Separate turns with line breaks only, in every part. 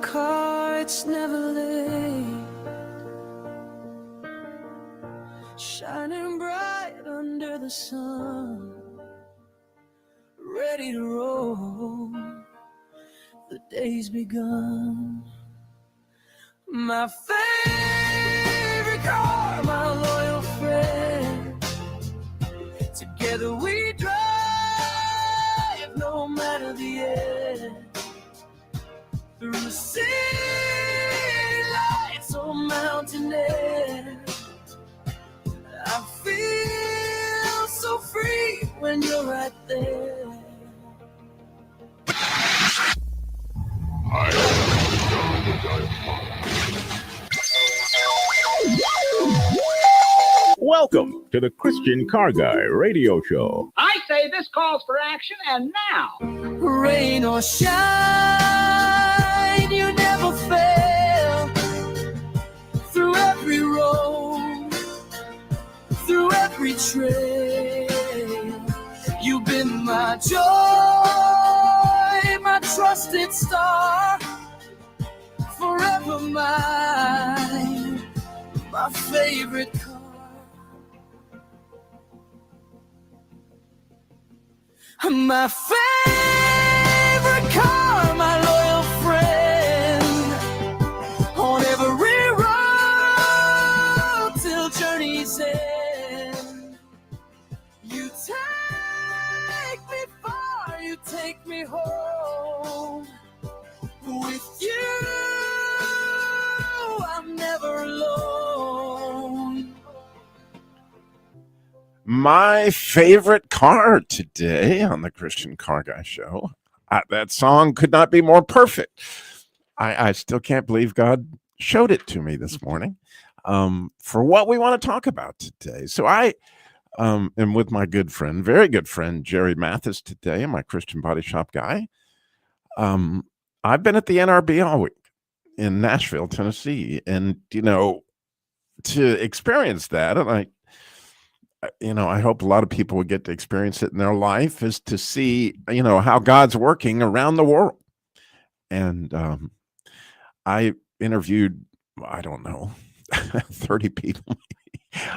car, it's never late, shining bright under the sun, ready to roll, the day's begun. My favorite car, my loyal friend, together we drive, no matter the end, through city lights on mountain air. I feel so free when you're right there.
Welcome to the Christian Car Guy Radio Show.
I say this calls for action, and now.
Rain or shine, you never fail. Through every road, through every trail, you've been my joy, my trusted star, forever mine, my favorite car. My favorite car, my loyal friend, on every road till journey's end. You take me far, you take me home. With you, I'm never alone.
My favorite car today on the Christian Car Guy Show. That song could not be more perfect. I still can't believe God showed it to me this morning for what we want to talk about today. So I am with my good friend, very good friend, Jerry Mathis today, my Christian Body Shop guy. I've been at the NRB all week in Nashville, Tennessee. And, to experience that, and I hope a lot of people would get to experience it in their life, is to see, how God's working around the world. And I interviewed, 30 people.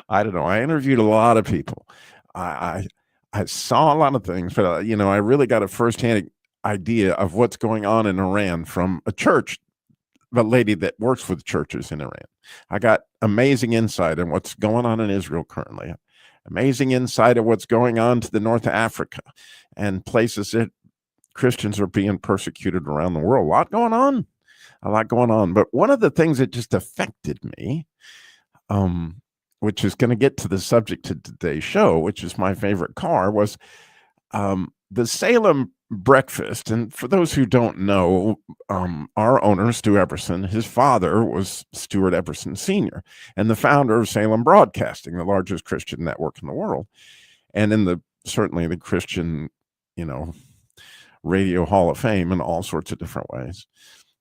I don't know. I interviewed a lot of people. I saw a lot of things, but, I really got a firsthand idea of what's going on in Iran from a church, the lady that works with churches in Iran. I got amazing insight on what's going on in Israel currently. Amazing insight of what's going on to the north of Africa and places that Christians are being persecuted around the world. A lot going on. But one of the things that just affected me, which is going to get to the subject of today's show, which is my favorite car, was the Salem breakfast. And for those who don't know, our owner, Stu Epperson, his father was Stuart Epperson Sr. and the founder of Salem Broadcasting, the largest Christian network in the world. And in certainly the Christian, Radio Hall of Fame in all sorts of different ways.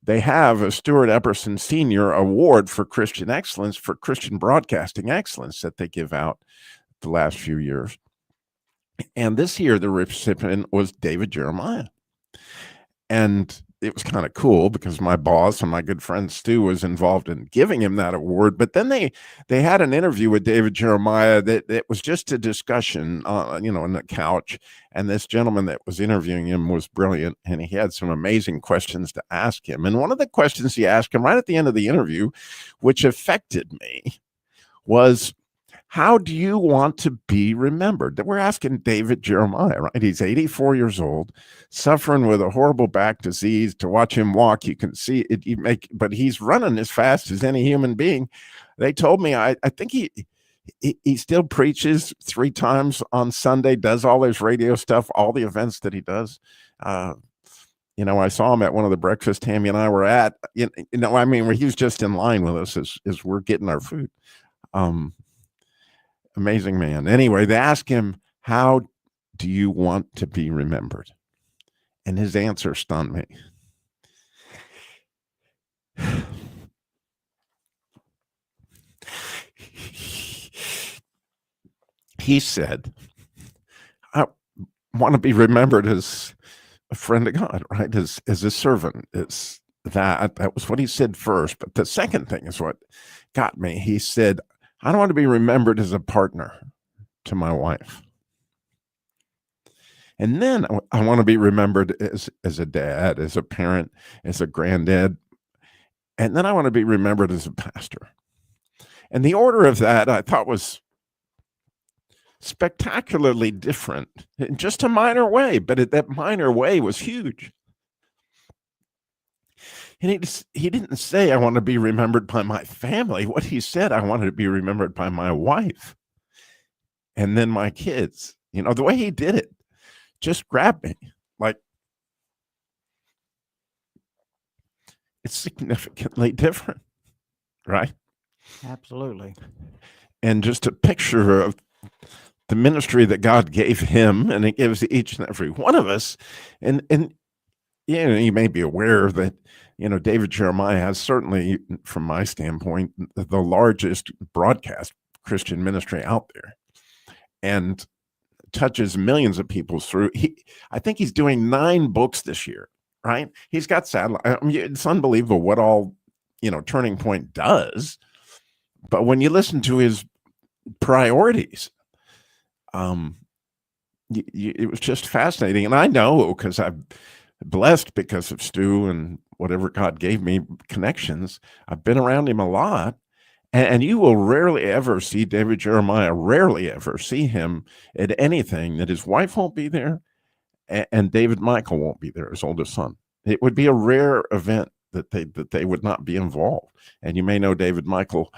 They have a Stuart Epperson Sr. Award for Christian Excellence, for Christian Broadcasting Excellence, that they give out the last few years. And this year, the recipient was David Jeremiah. And it was kind of cool because my boss and my good friend Stu was involved in giving him that award. But then they had an interview with David Jeremiah that was just a discussion, on the couch. And this gentleman that was interviewing him was brilliant. And he had some amazing questions to ask him. And one of the questions he asked him right at the end of the interview, which affected me, was, how do you want to be remembered? That we're asking David Jeremiah, right? He's 84 years old, suffering with a horrible back disease. To watch him walk, you can see it. But he's running as fast as any human being. They told me, I think he still preaches 3 times on Sunday, does all his radio stuff, all the events that he does. I saw him at one of the breakfast Tammy and I were at. Where he was just in line with us as we're getting our food. Amazing man. Anyway, they asked him, how do you want to be remembered? And his answer stunned me. He said, I want to be remembered as a friend of God, right? As a servant, as that was what he said first. But the second thing is what got me. He said, I don't want to be remembered as a partner to my wife. And then I want to be remembered as a dad, as a parent, as a granddad. And then I want to be remembered as a pastor. And the order of that I thought was spectacularly different in just a minor way, but that minor way was huge. And he didn't say, I want to be remembered by my family. What he said, I wanted to be remembered by my wife and then my kids. You know, the way he did it just grabbed me. Like, it's significantly different, right?
Absolutely.
And just a picture of the ministry that God gave him, and it gives each and every one of us. And you know, you may be aware that, you know, David Jeremiah has certainly, from my standpoint, the largest broadcast Christian ministry out there, and touches millions of people through. I think he's doing 9 books this year, right? He's got satellite. I mean, it's unbelievable what all, you know, Turning Point does. But when you listen to his priorities, it was just fascinating. And I know, because I'm blessed because of Stu and whatever God gave me connections, I've been around him a lot. And you will rarely ever see David Jeremiah, rarely ever see him at anything that his wife won't be there and David Michael won't be there, his oldest son. It would be a rare event that they would not be involved. And you may know David Michael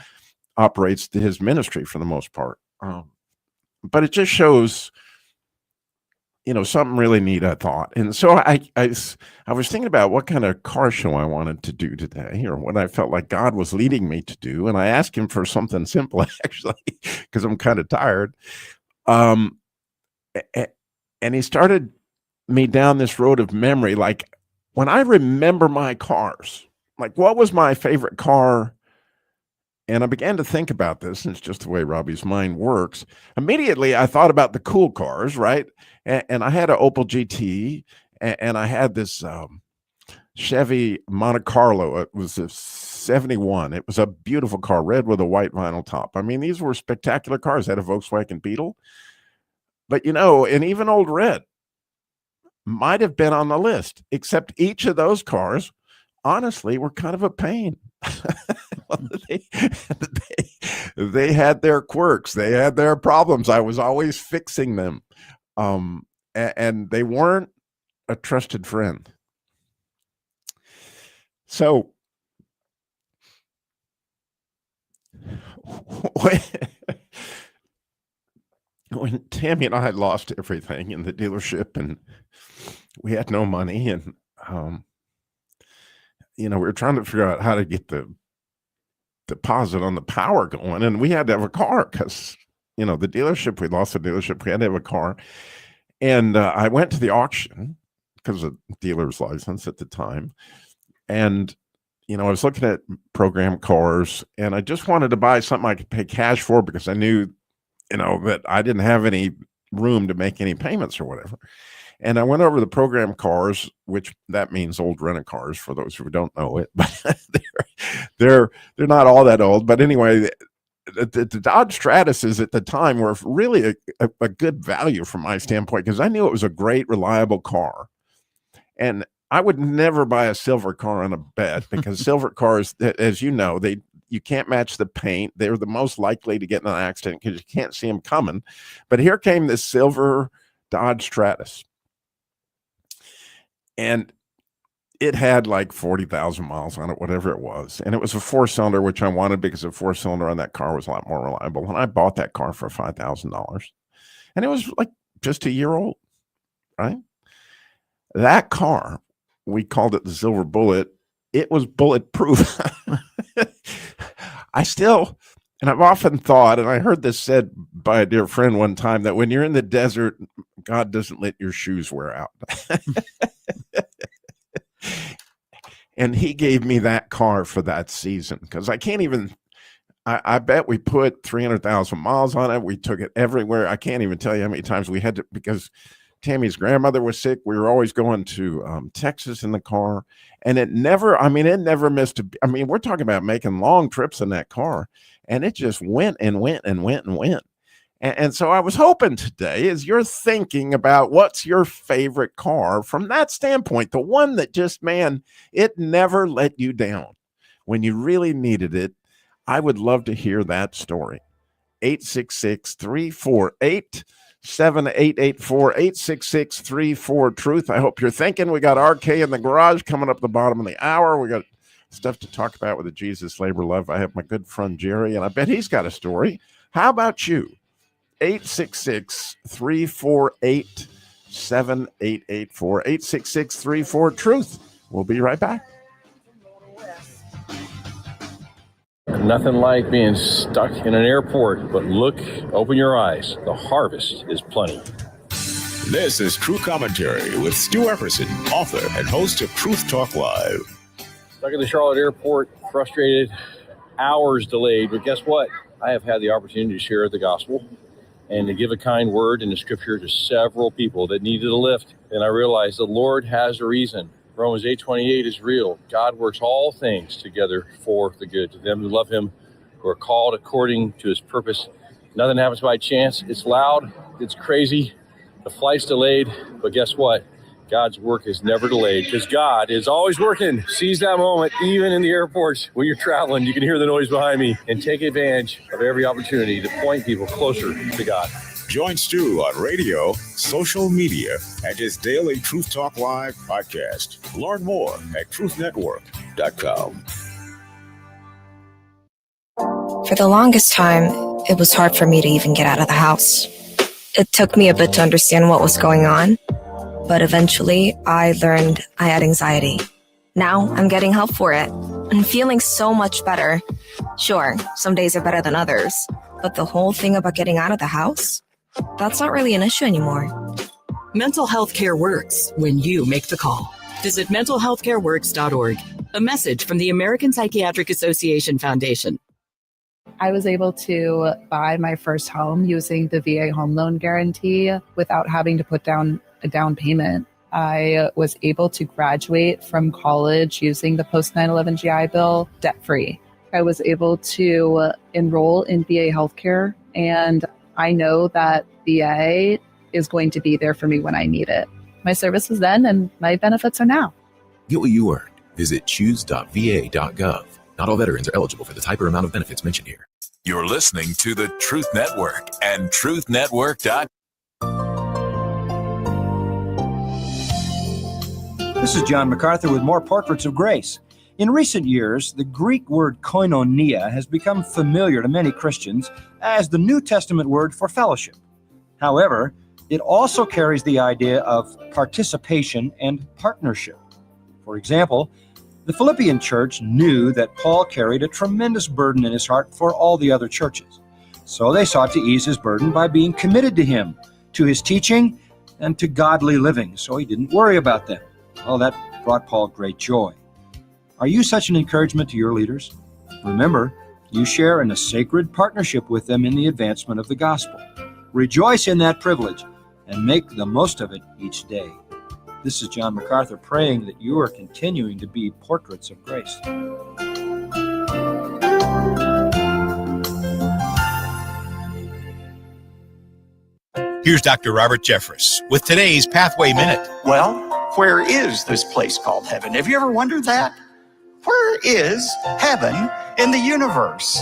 operates his ministry for the most part. But it just shows, you know, something really neat, I thought. And so I was thinking about what kind of car show I wanted to do today, or what I felt like God was leading me to do. And I asked him for something simple, actually, because I'm kind of tired. And he started me down this road of memory. Like, when I remember my cars, like, what was my favorite car? And I began to think about this, and it's just the way Robbie's mind works. Immediately, I thought about the cool cars, right? And I had an Opel GT, and I had this Chevy Monte Carlo. It was a 71. It was a beautiful car, red with a white vinyl top. I mean, these were spectacular cars. I had a Volkswagen Beetle. But, you know, and even Old Red might have been on the list, except each of those cars, honestly, were kind of a pain. They had their quirks. They had their problems. I was always fixing them. And they weren't a trusted friend. So when Tammy and I had lost everything in the dealership, and we had no money, and you know, we were trying to figure out how to get the deposit on the power going, and we had to have a car because, you know, the dealership, we lost the dealership, we had to have a car. And I went to the auction because of dealer's license at the time. And, you know, I was looking at program cars, and I just wanted to buy something I could pay cash for, because I knew, you know, that I didn't have any room to make any payments or whatever. And I went over the program cars, which that means old rent cars for those who don't know it, but they're not all that old. But anyway, the Dodge Stratuses at the time were really a good value from my standpoint, because I knew it was a great, reliable car. And I would never buy a silver car on a bet, because silver cars, as you know, you can't match the paint. They're the most likely to get in an accident because you can't see them coming. But here came this silver Dodge Stratus. And it had like 40,000 miles on it, whatever it was. And it was a 4-cylinder, which I wanted because a 4-cylinder on that car was a lot more reliable. And I bought that car for $5,000. And it was like just a year old, right? That car, we called it the Silver Bullet. It was bulletproof. And I've often thought, and I heard this said by a dear friend one time, that when you're in the desert, God doesn't let your shoes wear out. And he gave me that car for that season, because I can't even, I bet we put 300,000 miles on it. We took it everywhere. I can't even tell you how many times we had to, because Tammy's grandmother was sick. We were always going to Texas in the car, and it never missed we're talking about making long trips in that car, and it just went and went and went and went. And so I was hoping today, as you're thinking about what's your favorite car from that standpoint, the one that just, man, it never let you down when you really needed it, I would love to hear that story. 866-348-7884, 866-34-TRUTH. I hope you're thinking. We got RK in the garage coming up the bottom of the hour. We got stuff to talk about with the Jesus Labor Love. I have my good friend Jerry, and I bet he's got a story. How about you? 866-348-7884, 866-34-TRUTH. We'll be right back.
Nothing like being stuck in an airport, but open your eyes. The harvest is plenty.
This is True Commentary with Stu Epperson, author and host of Truth Talk Live.
Stuck at the Charlotte airport, frustrated, hours delayed, but guess what? I have had the opportunity to share the gospel and to give a kind word in the scripture to several people that needed a lift. And I realized the Lord has a reason. Romans 8:28 is real. God works all things together for the good to them who love him, who are called according to his purpose. Nothing happens by chance. It's loud. It's crazy. The flight's delayed. But guess what? God's work is never delayed because God is always working. Seize that moment, even in the airports when you're traveling. You can hear the noise behind me and take advantage of every opportunity to point people closer to God.
Join Stu on radio, social media, and his daily Truth Talk Live podcast. Learn more at truthnetwork.com.
For the longest time, it was hard for me to even get out of the house. It took me a bit to understand what was going on, but eventually I learned I had anxiety. Now I'm getting help for it and feeling so much better. Sure, some days are better than others, but the whole thing about getting out of the house, that's not really an issue anymore.
Mental health care works when you make the call. Visit mentalhealthcareworks.org. A message from the American Psychiatric Association Foundation.
I was able to buy my first home using the VA home loan guarantee without having to put down a down payment. I was able to graduate from college using the post 9/11 GI Bill debt-free. I was able to enroll in VA healthcare, and I know that VA is going to be there for me when I need it. My service was then, and my benefits are now.
Get what you earned. Visit choose.va.gov. Not all veterans are eligible for the type or amount of benefits mentioned here.
You're listening to the Truth Network and truthnetwork.com.
This is John MacArthur with more Portraits of Grace. In recent years, the Greek word koinonia has become familiar to many Christians as the New Testament word for fellowship. However, it also carries the idea of participation and partnership. For example, the Philippian church knew that Paul carried a tremendous burden in his heart for all the other churches. So they sought to ease his burden by being committed to him, to his teaching, and to godly living, so he didn't worry about them. Well, that brought Paul great joy. Are you such an encouragement to your leaders? Remember, you share in a sacred partnership with them in the advancement of the gospel. Rejoice in that privilege and make the most of it each day. This is John MacArthur praying that you are continuing to be portraits of grace.
Here's Dr. Robert Jeffress with today's Pathway Minute.
Well, where is this place called heaven? Have you ever wondered that? Where is heaven in the universe?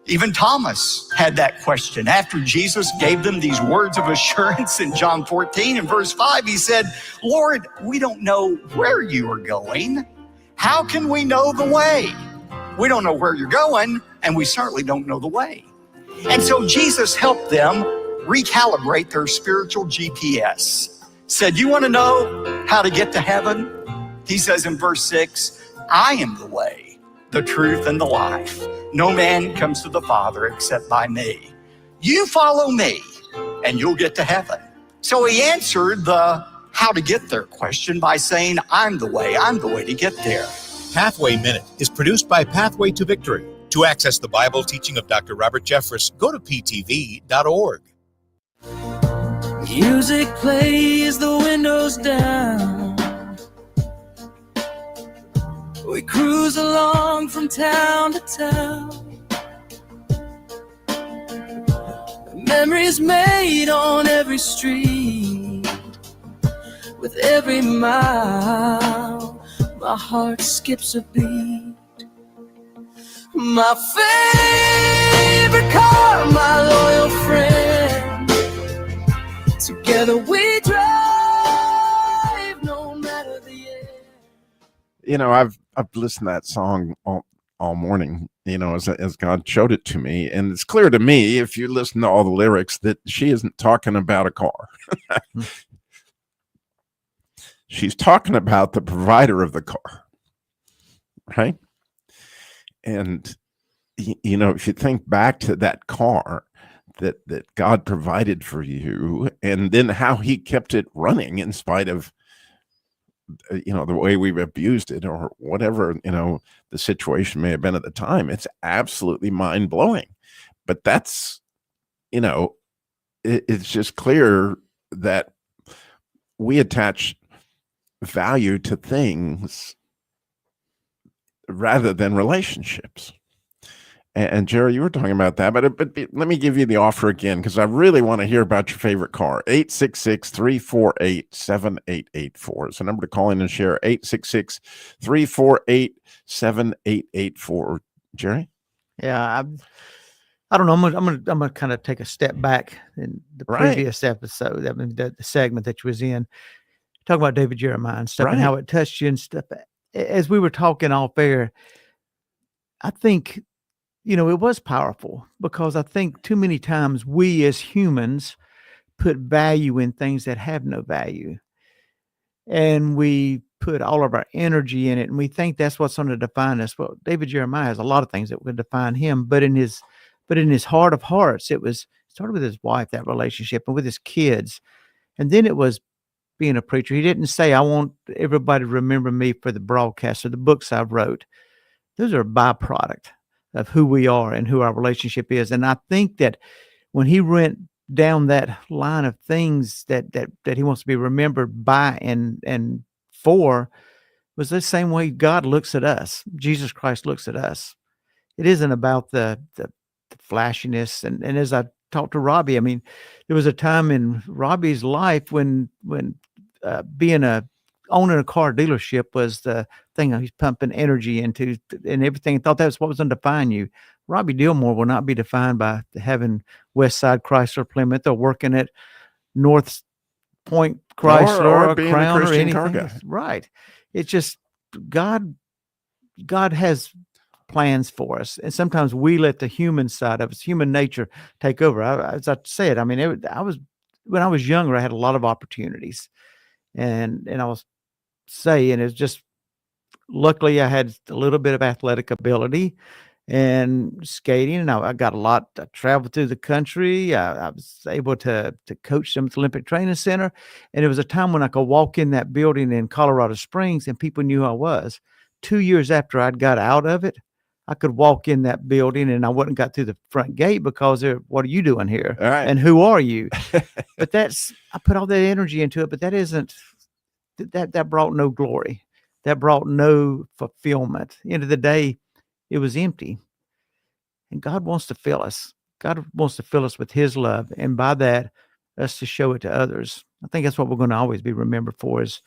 Even Thomas had that question. After Jesus gave them these words of assurance in John 14 and verse 5, he said, Lord, we don't know where you are going. How can we know the way? We don't know where you're going, and we certainly don't know the way. And so Jesus helped them recalibrate their spiritual GPS. Said, you want to know how to get to heaven? He says in verse 6, I am the way, the truth, and the life. No man comes to the Father except by me. You follow me, and you'll get to heaven. So he answered the how to get there question by saying, I'm the way to get there.
Pathway Minute is produced by Pathway to Victory. To access the Bible teaching of Dr. Robert Jeffress, go to ptv.org.
Music plays, the windows down. We cruise along from town to town. Memories made on every street. With every mile, my heart skips a beat. My favorite car, my loyal friend. Together we drive, no matter the end.
You know, I've listened to that song all morning, you know, as God showed it to me. And it's clear to me, if you listen to all the lyrics, that she isn't talking about a car. She's talking about the provider of the car, right? And, you know, if you think back to that car that God provided for you, and then how he kept it running in spite of, you know, the way we've abused it or whatever, you know, the situation may have been at the time, it's absolutely mind-blowing. But that's, you know, it's just clear that we attach value to things rather than relationships. And Jerry, you were talking about that, but let me give you the offer again, because I really want to hear about your favorite car. 866-348-7884 is the number to call in and share. 866-348-7884. Jerry?
Yeah, I don't know. I'm gonna kind of take a step back in the previous episode. I mean, the segment that you was in, talking about David Jeremiah and stuff, and how it touched you and stuff. As we were talking off air, I think, you know, it was powerful, because I think too many times we as humans put value in things that have no value, and we put all of our energy in it, and we think that's what's going to define us. Well, David Jeremiah has a lot of things that would define him, but in his heart of hearts, it started with his wife, that relationship, and with his kids, and then it was being a preacher. He didn't say, I want everybody to remember me for the broadcast or the books I wrote. Those are a byproduct of who we are and who our relationship is. And I think that when he went down that line of things that he wants to be remembered by and for, was the same way God looks at us. Jesus Christ looks at us. It isn't about the flashiness. And as I talked to Robbie, I mean, there was a time in Robbie's life when owning a car dealership was the thing he's pumping energy into, and everything. Thought that was what was going to define you. Robbie Dillmore will not be defined by having West Side Chrysler Plymouth or working at North Point Chrysler or Crown or anything. Right. It's just God has plans for us, and sometimes we let the human side of us, human nature, take over. As I said, I mean, when I was younger, I had a lot of opportunities, and I was saying it's just, luckily I had a little bit of athletic ability and skating, and I got a lot. I traveled through the country. I was able to coach them at the Olympic Training Center, and it was a time when I could walk in that building in Colorado Springs and people knew who I was. 2 years after I'd got out of it, I could walk in that building and I wouldn't got through the front gate because what are you doing here?
All right.
And who are you? But I put all that energy into it, but that brought no glory. That brought no fulfillment. At the end of the day, it was empty. And God wants to fill us. God wants to fill us with his love. And by that, us to show it to others. I think that's what we're going to always be remembered for, is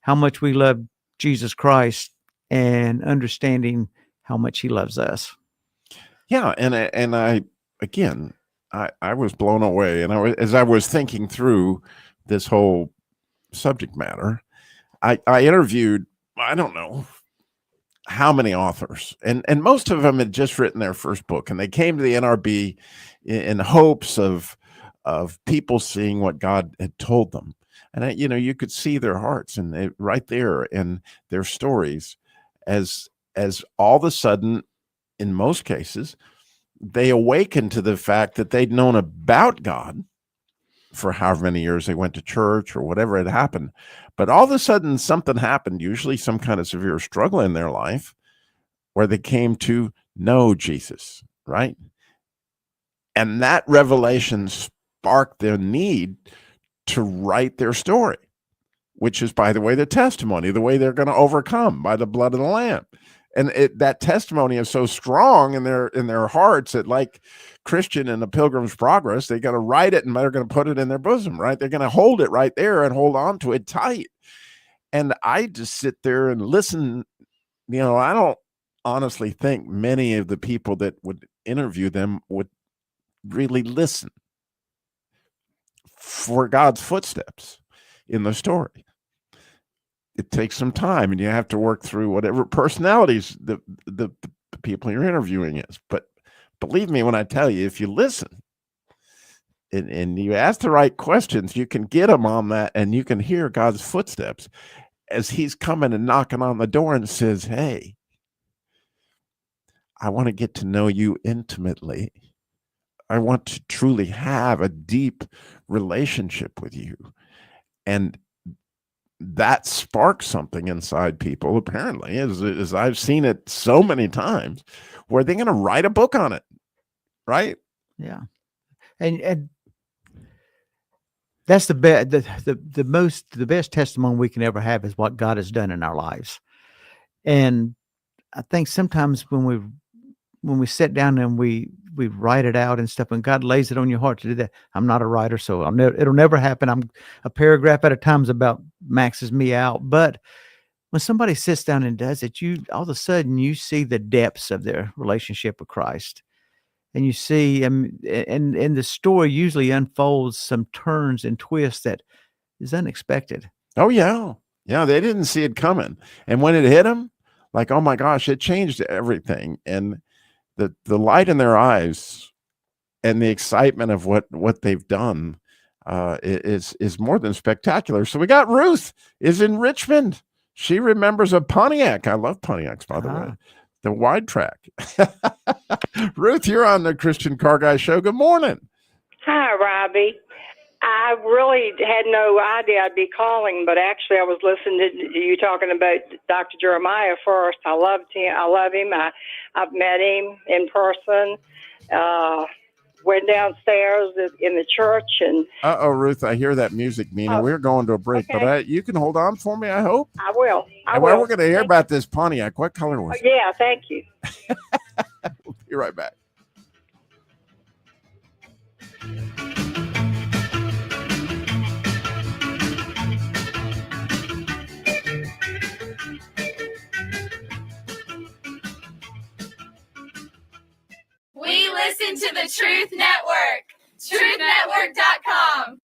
how much we love Jesus Christ and understanding how much he loves us.
Yeah. And I was blown away. And as I was thinking through this whole subject matter, I interviewed, I don't know how many authors, and most of them had just written their first book, and they came to the NRB in hopes of people seeing what God had told them. And you could see their hearts and right there in their stories, as all of a sudden, in most cases, they awakened to the fact that they'd known about God for however many years they went to church or whatever had happened. But all of a sudden something happened, usually some kind of severe struggle in their life, where they came to know Jesus, right? And that revelation sparked their need to write their story, which is, by the way, the testimony, the way they're going to overcome by the blood of the Lamb. And that testimony is so strong in their hearts that, like Christian in the Pilgrim's Progress, they're going to write it and they're going to put it in their bosom, right? They're going to hold it right there and hold on to it tight. And I just sit there and listen. I don't honestly think many of the people that would interview them would really listen for God's footsteps in the story. It takes some time, and you have to work through whatever personalities the people you're interviewing is. But believe me when I tell you, if you listen and you ask the right questions, you can get them on that, and you can hear God's footsteps as he's coming and knocking on the door and says, hey, I want to get to know you intimately. I want to truly have a deep relationship with you. And that sparks something inside people, apparently, as I've seen it so many times, where they're going to write a book on it, right?
Yeah. And that's the best testimony we can ever have is what God has done in our lives. And I think sometimes when we sit down and we write it out and stuff, and God lays it on your heart to do that. I'm not a writer, so it'll never happen. I'm a paragraph at a time about maxes me out. But when somebody sits down and does it, all of a sudden you see the depths of their relationship with Christ. And you see, and the story usually unfolds some turns and twists that is unexpected.
Oh, yeah. Yeah, they didn't see it coming. And when it hit them, like, oh, my gosh, it changed everything. And the light in their eyes and the excitement of what they've done is more than spectacular. So we got Ruth is in Richmond. She remembers a Pontiac. I love Pontiacs, by the way. The wide track. Ruth, you're on the Christian Car Guy Show. Good morning.
Hi, Robbie. I really had no idea I'd be calling, but actually I was listening to you talking about Dr. Jeremiah first. I loved him. I love him. I've met him in person. Went downstairs in the church and.
Ruth, I hear that music, Nina. We're going to a break,
okay.
But you can hold on for me, I hope.
I will.
Well, we're going to hear about this Pontiac. What color was it?
Yeah, thank you.
We'll be right back.
We listen to the Truth Network. TruthNetwork.com.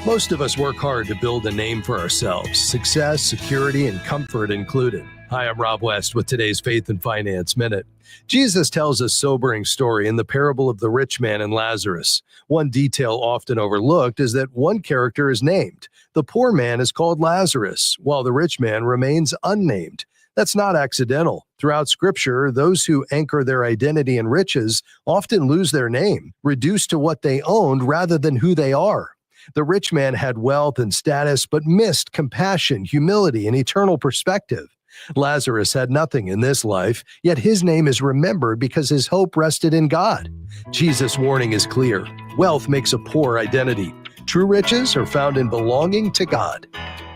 Most of us work hard to build a name for ourselves, success, security, and comfort included. Hi, I'm Rob West with today's Faith and Finance Minute. Jesus tells a sobering story in the parable of the rich man and Lazarus. One detail often overlooked is that one character is named. The poor man is called Lazarus, while the rich man remains unnamed. That's not accidental. Throughout Scripture, those who anchor their identity in riches often lose their name, reduced to what they owned rather than who they are. The rich man had wealth and status, but missed compassion, humility, and eternal perspective. Lazarus had nothing in this life, yet his name is remembered because his hope rested in God. Jesus' warning is clear. Wealth makes a poor identity. True riches are found in belonging to God.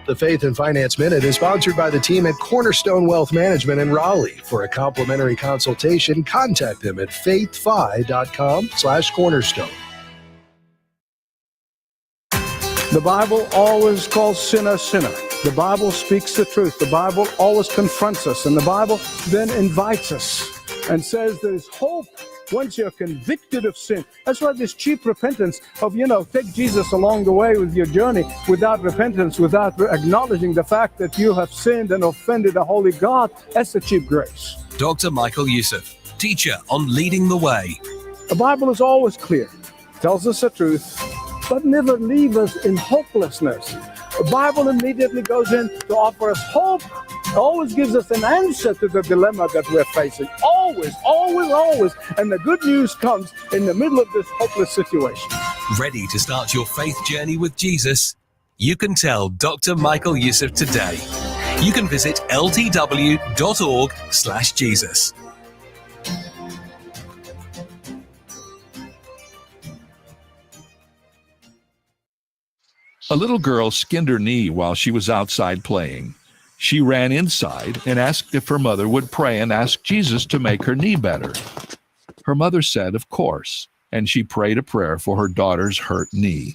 The Faith and Finance Minute is sponsored by the team at Cornerstone Wealth Management in Raleigh. For a complimentary consultation, contact them at faithfi.com/cornerstone.
The Bible always calls sinner, sinner. The Bible speaks the truth. The Bible always confronts us. And the Bible then invites us and says there's hope once you're convicted of sin. That's why this cheap repentance of, take Jesus along the way with your journey without repentance, without acknowledging the fact that you have sinned and offended a holy God, that's the cheap grace.
Dr. Michael Youssef, teacher on Leading the Way.
The Bible is always clear, tells us the truth, but never leave us in hopelessness. The Bible immediately goes in to offer us hope. It always gives us an answer to the dilemma that we're facing. Always, always, always. And the good news comes in the middle of this hopeless situation.
Ready to start your faith journey with Jesus? You can tell Dr. Michael Youssef today. You can visit ltw.org/Jesus.
A little girl skinned her knee while she was outside playing. She ran inside and asked if her mother would pray and ask Jesus to make her knee better. Her mother said, of course, and she prayed a prayer for her daughter's hurt knee.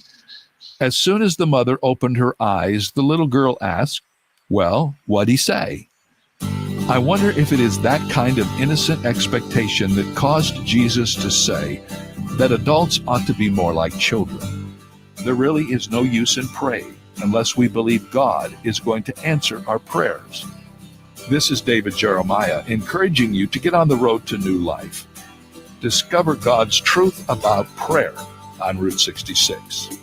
As soon as the mother opened her eyes, the little girl asked, well, what'd he say? I wonder if it is that kind of innocent expectation that caused Jesus to say that adults ought to be more like children. There really is no use in praying unless we believe God is going to answer our prayers. This is David Jeremiah encouraging you to get on the road to new life. Discover God's truth about prayer on Route 66.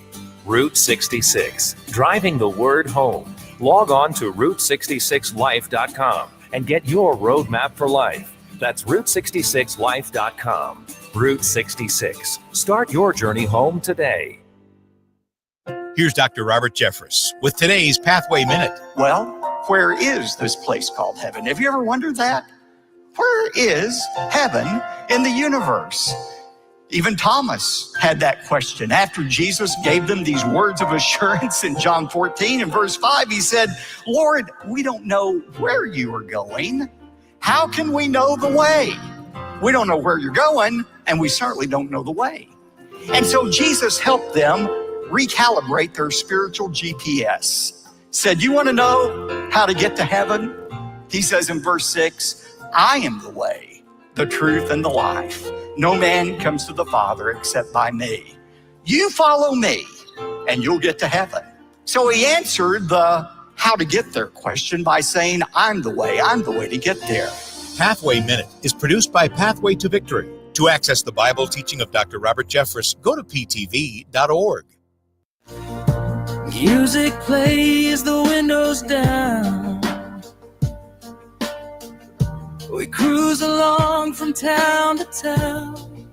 Route 66, driving the word home. Log on to Route66Life.com and get your roadmap for life. That's Route66Life.com. Route 66. Start your journey home today.
Here's Dr. Robert Jeffress with today's Pathway Minute.
Well, where is this place called heaven? Have you ever wondered that? Where is heaven in the universe? Even Thomas had that question. After Jesus gave them these words of assurance in John 14 and verse 5, he said, Lord, we don't know where you are going. How can we know the way? We don't know where you're going, and we certainly don't know the way. And so Jesus helped them recalibrate their spiritual GPS. Said, you want to know how to get to heaven? He says in verse 6, I am the way, the truth, and the life. No man comes to the Father except by me. You follow me, and you'll get to heaven. So he answered the how to get there question by saying, I'm the way to get there.
Pathway Minute is produced by Pathway to Victory. To access the Bible teaching of Dr. Robert Jeffress, go to ptv.org.
Music plays, the windows down. We cruise along from town to town.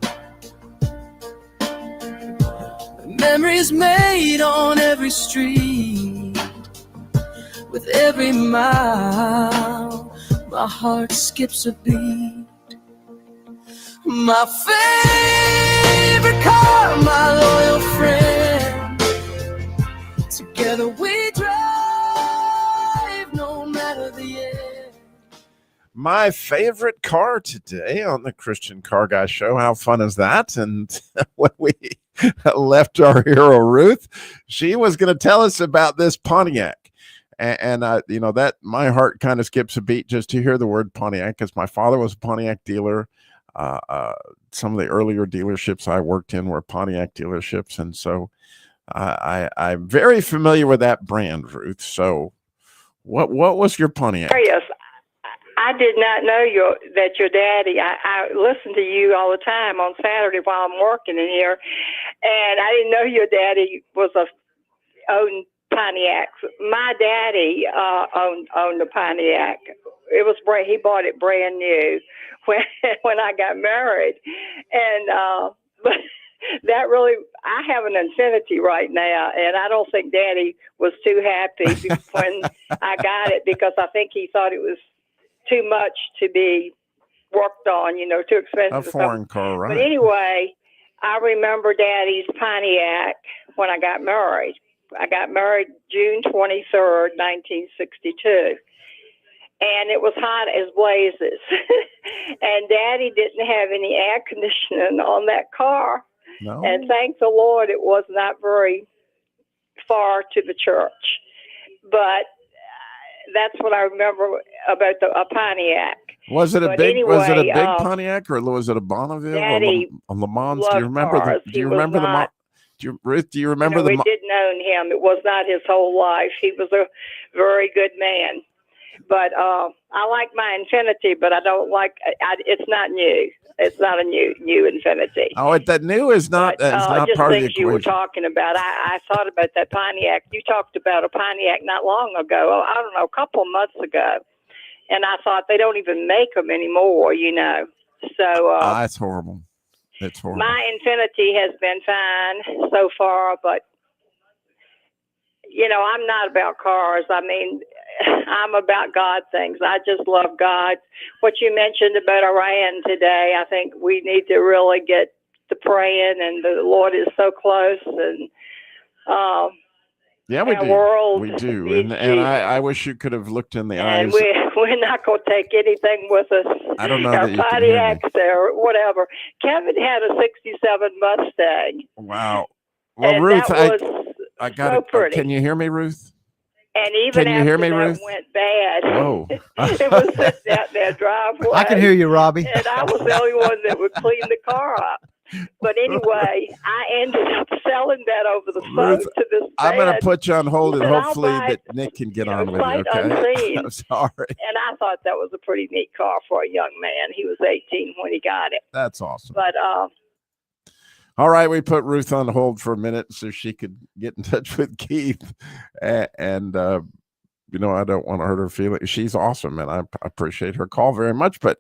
Memories made on every street. With every mile, my heart skips a beat. My favorite car, my loyal friend. Together we drive, no matter the end.
My favorite car today on the Christian Car Guy Show. How fun is that? And when we left our hero Ruth, she was going to tell us about this Pontiac. And that my heart kind of skips a beat just to hear the word Pontiac, because my father was a Pontiac dealer. Some of the earlier dealerships I worked in were Pontiac dealerships. And so I'm very familiar with that brand, Ruth. So what was your Pontiac?
Yes, I did not know that your daddy, I listen to you all the time on Saturday while I'm working in here, and I didn't know your daddy owned Pontiacs. My daddy owned a Pontiac. He bought it brand new when I got married, and but that really, I have an Infiniti right now, and I don't think Daddy was too happy when I got it, because I think he thought it was too much to be worked on, too expensive.
A foreign car, right?
But anyway, I remember Daddy's Pontiac when I got married. I got married June 23rd, 1962. And it was hot as blazes. And Daddy didn't have any air conditioning on that car.
No.
And thank the Lord it was not very far to the church. But that's what I remember about a Pontiac.
Was it a big Pontiac, or was it a Bonneville
Daddy
or Le Mans? Do you remember
cars.
Do you remember the? Ruth, do you remember
we didn't own him. It was not his whole life. He was a very good man. But I like my Infiniti, but I don't like. It's not new. It's not a new Infiniti.
Oh, that new is not. It's not
just
part of the
things you were talking about. I thought about that Pontiac. You talked about a Pontiac not long ago. I don't know, a couple of months ago, and I thought they don't even make them anymore. So
that's horrible. It's horrible.
My Infiniti has been fine so far, but I'm not about cars. I mean, I'm about God things. I just love God. What you mentioned about Iran today, I think we need to really get to praying, and the Lord is so close. And
Yeah, we
our
do.
world
We do.
needs
And
Jesus.
I wish you could have looked in the
And
eyes.
we're not going to take anything with us.
I don't know
Our
that you can hear me.
Pontiacs or whatever. Kevin had a '67 Mustang.
Wow. Well,
And
Ruth,
that was
I got
so
it.
pretty.
Can you hear me, Ruth?
And even
Can you
after
hear me,
that
Ruth?
went bad,
Whoa.
it was sitting out in their driveway.
I can hear you, Robbie.
And I was the only one that would clean the car up. But anyway, I ended up selling that over the phone
Ruth,
to this
I'm going to
man.
put you on hold, and
But I'll
hopefully
buy
that
it,
Nick can get
you know,
on with you,
sight
okay?
unseen.
I'm sorry.
And I thought that was a pretty neat car for a young man. He was 18 when he got it.
That's awesome.
But
All right, we put Ruth on hold for a minute so she could get in touch with Keith. And you know, I don't want to hurt her feelings. She's awesome, and I appreciate her call very much. But,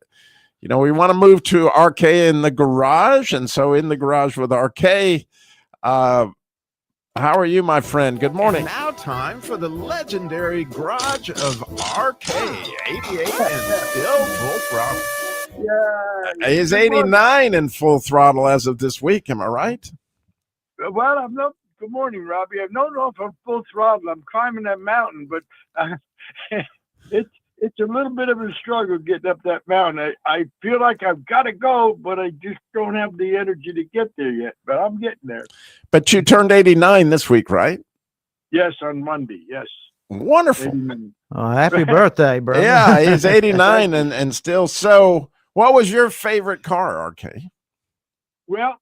you know, we want to move to RK in the garage. And so in the garage with RK, how are you, my friend? Good morning. And now time for the legendary garage of RK, 88 and still full throttle.
Yeah.
He's 89 and full throttle as of this week. Am I right?
Well, I'm not. Good morning, Robbie. I've known off on full throttle. I'm climbing that mountain, but it's a little bit of a struggle getting up that mountain. I feel like I've got to go, but I just don't have the energy to get there yet. But I'm getting there.
But you turned 89 this week, right?
Yes, on Monday. Yes.
Wonderful.
89.
Oh, happy birthday, bro.
Yeah, he's 89 and still. So what was your favorite car, RK?
Well,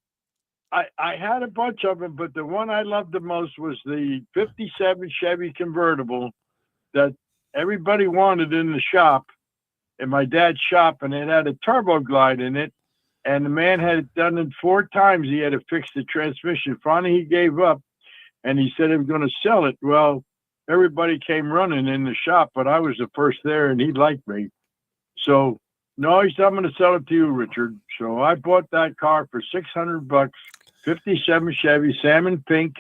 I had a bunch of them, but the one I loved the most was the 57 Chevy convertible that everybody wanted in the shop, in my dad's shop, and it had a turbo glide in it. And the man had it done it 4 times. He had to fix the transmission. Finally, he gave up, and he said he was going to sell it. Well, everybody came running in the shop, but I was the first there, and he liked me. So, no, he said, I'm going to sell it to you, Richard. So I bought that car for $600, 57 Chevy, salmon pink,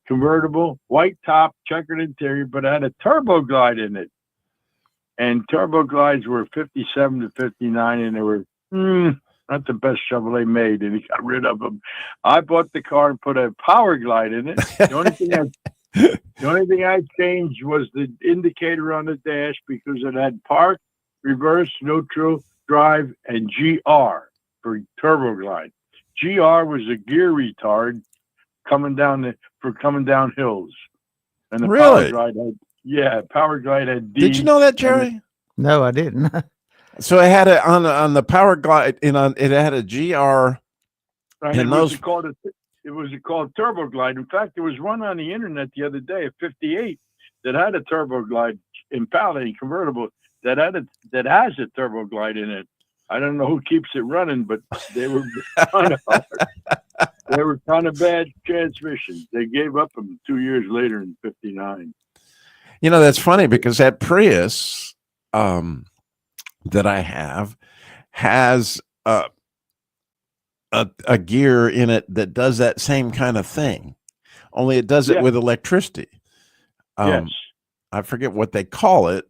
convertible, white top, checkered interior, but it had a turbo glide in it. And turbo glides were 57 to 59, and they were not the best Chevrolet made, and he got rid of them. I bought the car and put a power glide in it. The only thing I changed was the indicator on the dash because it had park, reverse, neutral, drive, and GR for turbo glide. GR was a gear retard coming down hills. And the
Really?
Power glide had D.
Did you know that, Jerry?
No, I didn't.
So it had it on the power glide. It had a GR.
And
And those
it was called turbo glide. In fact, there was one on the internet the other day, a 58, that had a turbo glide Impala convertible that has a turbo glide in it. I don't know who keeps it running, but they were kind of hard. They were kind of bad transmissions. They gave up them 2 years later in 59.
You know, that's funny because that Prius that I have has a gear in it that does that same kind of thing, only it does it with electricity.
Yes.
I forget what they call it.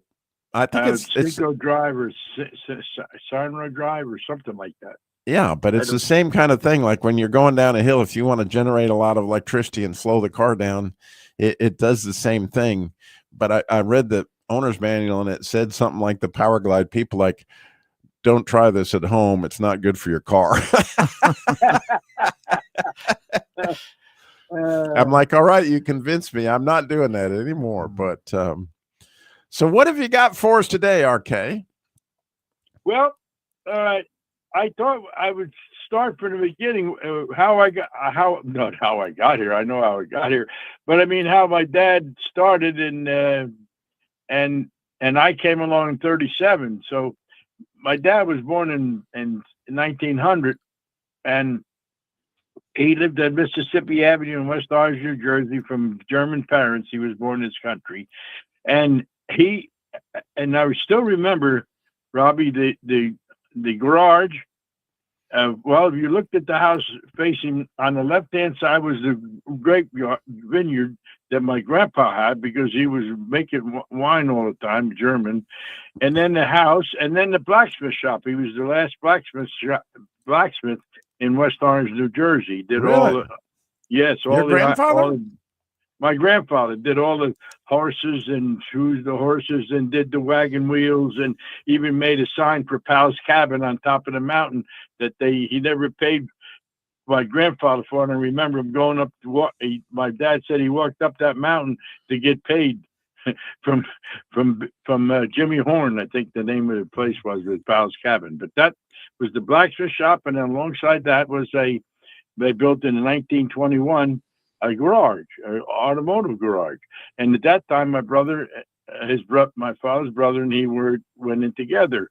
I think it's
Cinco Drive or Sunro Drive or something like that.
Yeah, but it's the same kind of thing. Like when you're going down a hill, if you want to generate a lot of electricity and slow the car down, it does the same thing. But I read the owner's manual and it said something like the Power Glide people like, don't try this at home. It's not good for your car. I'm like, all right, you convinced me. I'm not doing that anymore. But so what have you got for us today, RK?
Well, I thought I would start from the beginning. Not how I got here. I know how I got here, but I mean how my dad started and I came along in 37. So my dad was born in 1900, and he lived at Mississippi Avenue in West Orange, New Jersey, from German parents. He was born in this country, and I still remember, Robbie, the garage. Well, if you looked at the house facing on the left-hand side was the grape vineyard that my grandpa had because he was making wine all the time, German. And then the house, and then the blacksmith shop. He was the last blacksmith in West Orange, New Jersey. Did
Really?
all the, yes, all
Your grandfather?
My grandfather did all the horses and shoes the horses and did the wagon wheels and even made a sign for Pal's Cabin on top of the mountain that he never paid my grandfather for. And I remember him going up to walk. My dad said he walked up that mountain to get paid from Jimmy Horn. I think the name of the place was Pal's Cabin. But that was the blacksmith shop, and then alongside that was they built in 1921 a garage, an automotive garage. And at that time, my father's brother and he went in together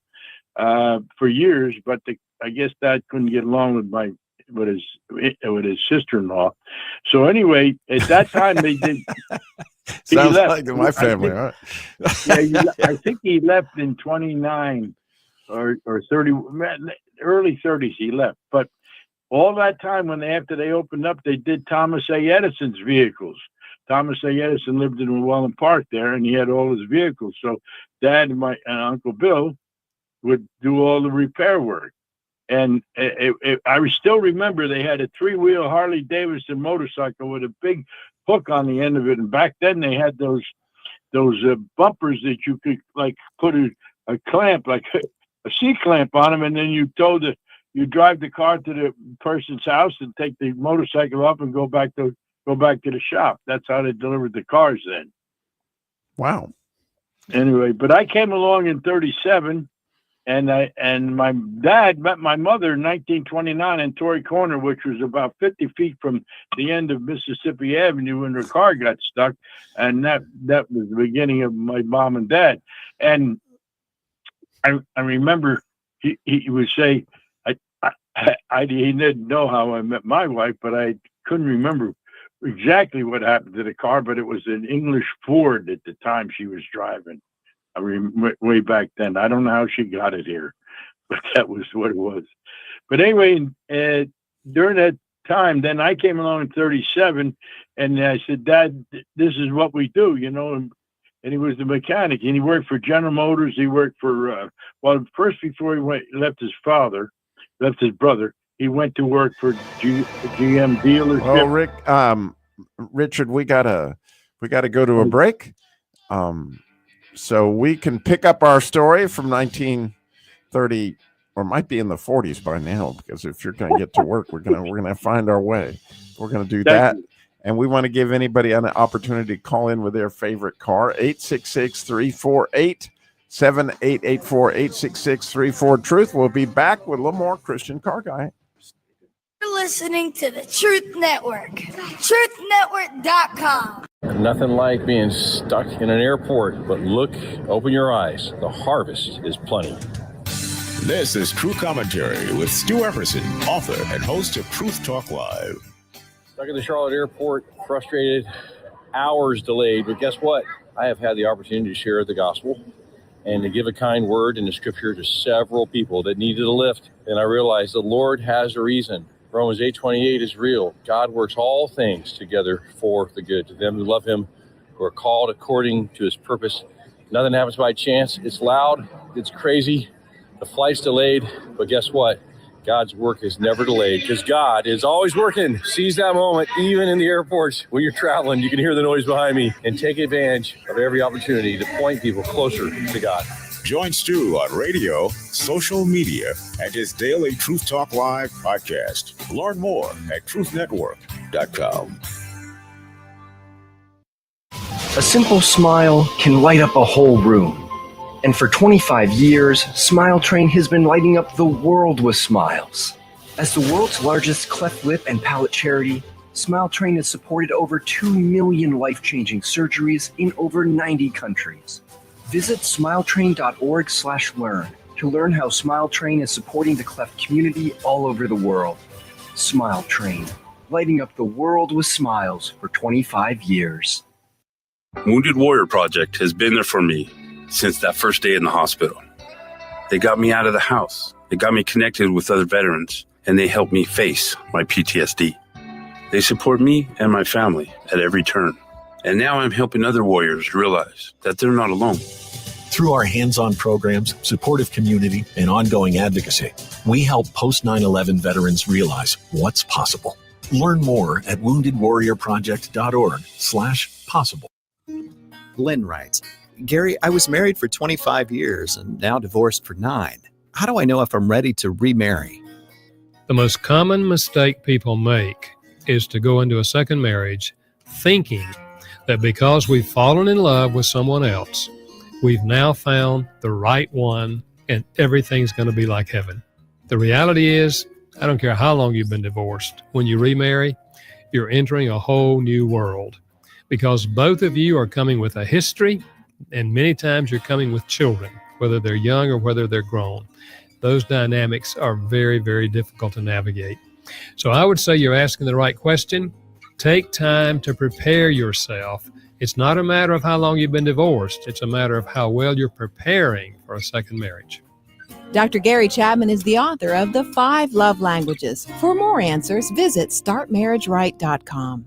for years, but I guess Dad couldn't get along with his sister-in-law. So anyway, at that time they did.
Sounds
left.
like my family,
I
right?
I think he left in 29 or 30, early 30s. He left, but all that time after they opened up, they did Thomas A. Edison's vehicles. Thomas A. Edison lived in Llewellyn Park there, and he had all his vehicles. So Dad and Uncle Bill would do all the repair work. And I still remember they had a 3-wheel Harley Davidson motorcycle with a big hook on the end of it. And back then they had those bumpers that you could like put a clamp, like a C-clamp on them, and then you drive the car to the person's house and take the motorcycle off and go back to the shop. That's how they delivered the cars then.
Wow.
Anyway, but I came along in 37, and my dad met my mother in 1929 in Torrey Corner, which was about 50 feet from the end of Mississippi Avenue, when her car got stuck, and that was the beginning of my mom and dad. And I remember he would say, he didn't know how I met my wife, but I couldn't remember exactly what happened to the car, but it was an English Ford at the time she was driving. Way back then. I don't know how she got it here, but that was what it was. But anyway, during that time, then I came along in 37, and I said, Dad, this is what we do, and he was the mechanic, and he worked for General Motors. He worked for, first before he left his brother, he went to work for GM dealership.
Oh, Rick, Richard, we gotta go to a break. So we can pick up our story from 1930, or might be in the 40s by now, because if you're going to get to work, we're gonna find our way. We're gonna do that, and we want to give anybody an opportunity to call in with their favorite car. 866-348-7884, 866-34-TRUTH. We'll be back with a little more Christian Car Guy.
You're listening to the Truth Network, truthnetwork.com.
Nothing like being stuck in an airport, but open your eyes. The harvest is plenty.
This is True Commentary with Stu Epperson, author and host of Truth Talk Live.
Stuck at the Charlotte airport, frustrated, hours delayed, but guess what? I have had the opportunity to share the gospel and to give a kind word in the scripture to several people that needed a lift. And I realized the Lord has a reason. Romans 8:28 is real. God works all things together for the good to them who love him, who are called according to his purpose. Nothing happens by chance. It's loud. It's crazy. The flight's delayed. But guess what? God's work is never delayed because God is always working. Seize that moment, even in the airports when you're traveling. You can hear the noise behind me, and take advantage of every opportunity to point people closer to God.
Join Stu on radio, social media, and his daily Truth Talk Live podcast. Learn more at truthnetwork.com.
A simple smile can light up a whole room. And for 25 years, Smile Train has been lighting up the world with smiles. As the world's largest cleft lip and palate charity, Smile Train has supported over 2 million life-changing surgeries in over 90 countries. Visit smiletrain.org/learn to learn how Smile Train is supporting the cleft community all over the world. Smile Train, lighting up the world with smiles for 25 years.
Wounded Warrior Project has been there for me since that first day in the hospital. They got me out of the house. They got me connected with other veterans, and they helped me face my PTSD. They support me and my family at every turn. And now I'm helping other warriors realize that they're not alone.
Through our hands-on programs, supportive community, and ongoing advocacy, we help post-9/11 veterans realize what's possible. Learn more at woundedwarriorproject.org/possible.
Lynn writes, Gary, I was married for 25 years and now divorced for 9. How do I know if I'm ready to remarry?
The most common mistake people make is to go into a second marriage thinking that because we've fallen in love with someone else, we've now found the right one and everything's going to be like heaven. The reality is, I don't care how long you've been divorced, when you remarry, you're entering a whole new world because both of you are coming with a history, and many times you're coming with children, whether they're young or whether they're grown. Those dynamics are very, very difficult to navigate. So I would say you're asking the right question. Take time to prepare yourself. It's not a matter of how long you've been divorced. It's a matter of how well you're preparing for a second marriage.
Dr. Gary Chapman is the author of The 5 Love Languages. For more answers, visit startmarriageright.com.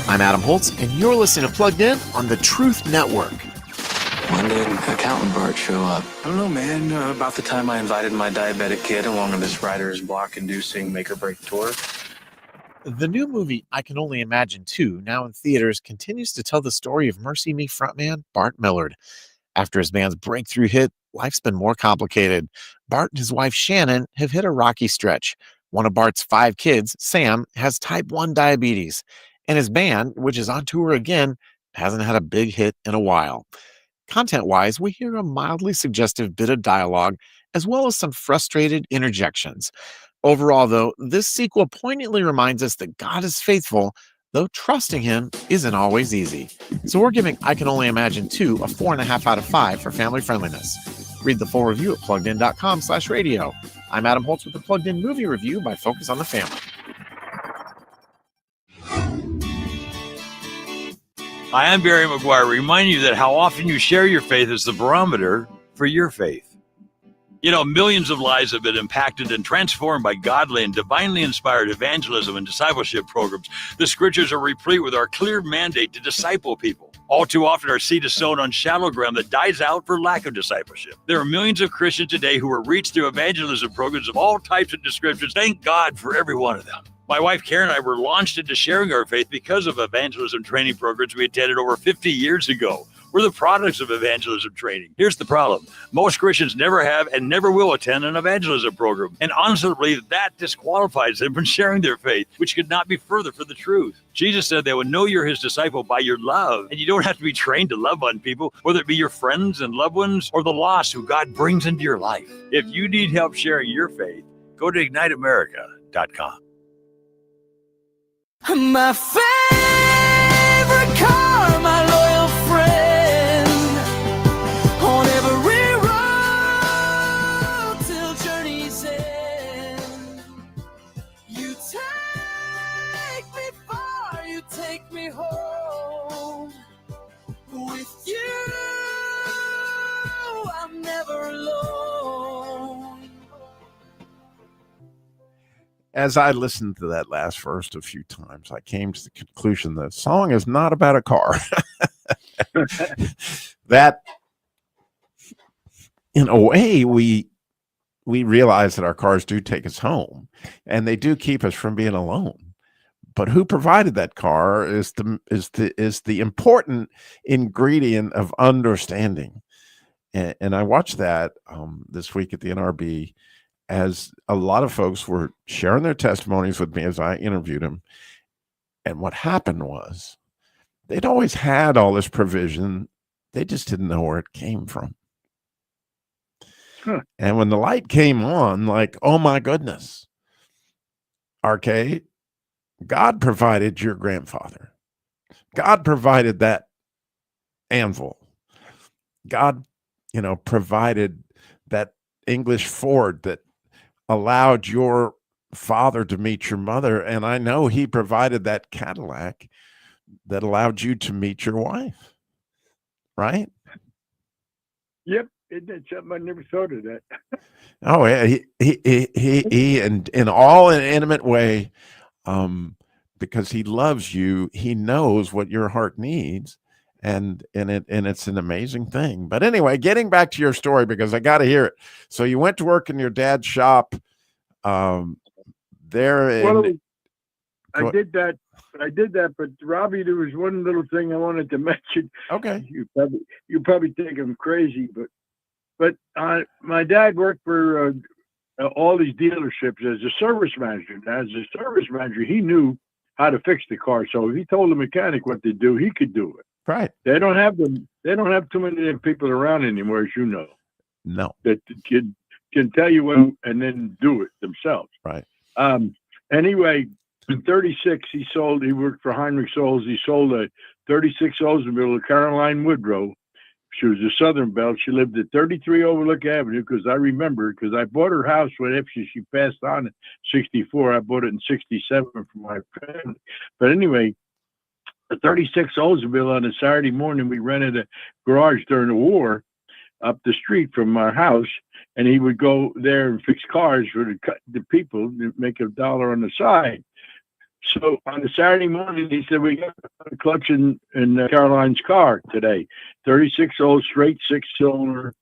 I'm Adam Holtz, and you're listening to Plugged In on the Truth Network.
When did accountant Bart show up? I don't know, man. About the time I invited my diabetic kid along on this writer's block-inducing make-or-break tour.
The new movie, I Can Only Imagine 2, now in theaters, continues to tell the story of Mercy Me frontman Bart Millard. After his band's breakthrough hit, life's been more complicated. Bart and his wife Shannon have hit a rocky stretch. One of Bart's 5 kids, Sam, has type 1 diabetes. And his band, which is on tour again, hasn't had a big hit in a while. Content-wise, we hear a mildly suggestive bit of dialogue, as well as some frustrated interjections. Overall, though, this sequel poignantly reminds us that God is faithful, though trusting him isn't always easy. So we're giving I Can Only Imagine 2 a 4.5 out of 5 for family friendliness. Read the full review at pluggedin.com/radio. I'm Adam Holtz with the Plugged In movie review by Focus on the Family.
Hi, I'm Barry McGuire, reminding you that how often you share your faith is the barometer for your faith. You know, millions of lives have been impacted and transformed by godly and divinely inspired evangelism and discipleship programs. The scriptures are replete with our clear mandate to disciple people. All too often, our seed is sown on shallow ground that dies out for lack of discipleship. There are millions of Christians today who are reached through evangelism programs of all types and descriptions. Thank God for every one of them. My wife Karen and I were launched into sharing our faith because of evangelism training programs we attended over 50 years ago. We're the products of evangelism training. Here's the problem. Most Christians never have and never will attend an evangelism program. And honestly, that disqualifies them from sharing their faith, which could not be further from the truth. Jesus said they would know you're his disciple by your love. And you don't have to be trained to love on people, whether it be your friends and loved ones or the lost who God brings into your life. If you need help sharing your faith, go to IgniteAmerica.com.
My favorite car, my loyal friend, on every road till journey's end. You take me far, you take me home. With you, I'm never alone.
As I listened to that last verse a few times, I came to the conclusion that the song is not about a car. That, in a way, we realize that our cars do take us home, and they do keep us from being alone. But who provided that car is the important ingredient of understanding. And I watched that this week at the NRB, as a lot of folks were sharing their testimonies with me as I interviewed them. And what happened was they'd always had all this provision. They just didn't know where it came from. And when the light came on, like, oh my goodness, RK, God provided your grandfather. God provided that anvil. God, provided that English Ford that allowed your father to meet your mother. And I know he provided that Cadillac that allowed you to meet your wife. Right?
Yep. It's something I never thought of that.
Oh, yeah. He and in all an intimate way, because he loves you, he knows what your heart needs. And it's an amazing thing. But anyway, getting back to your story, because I got to hear it. So you went to work in your dad's shop. There in
I did that, but Robbie, there was one little thing I wanted to mention.
Okay.
You probably think I'm crazy, but my dad worked for all these dealerships as a service manager. As a service manager, he knew how to fix the car. So if he told the mechanic what to do, he could do it.
Right.
They don't have too many of them people around anymore, as you know.
No.
That can tell you what and then do it themselves.
Right.
Anyway, in 36, he worked for Heinrich Souls. He sold a 36 Oldsmobile to Caroline Woodrow. She was a Southern Belle. She lived at 33 Overlook Avenue because I remember, because I bought her house when after she passed on in 64. I bought it in 67 for my family. But anyway, the 36 Oldsmobile on a Saturday morning, we rented a garage during the war up the street from our house, and he would go there and fix cars for the people to make $1 on the side. So on the Saturday morning, he said, we got a clutch in Caroline's car today. 36 old straight 6-cylinder.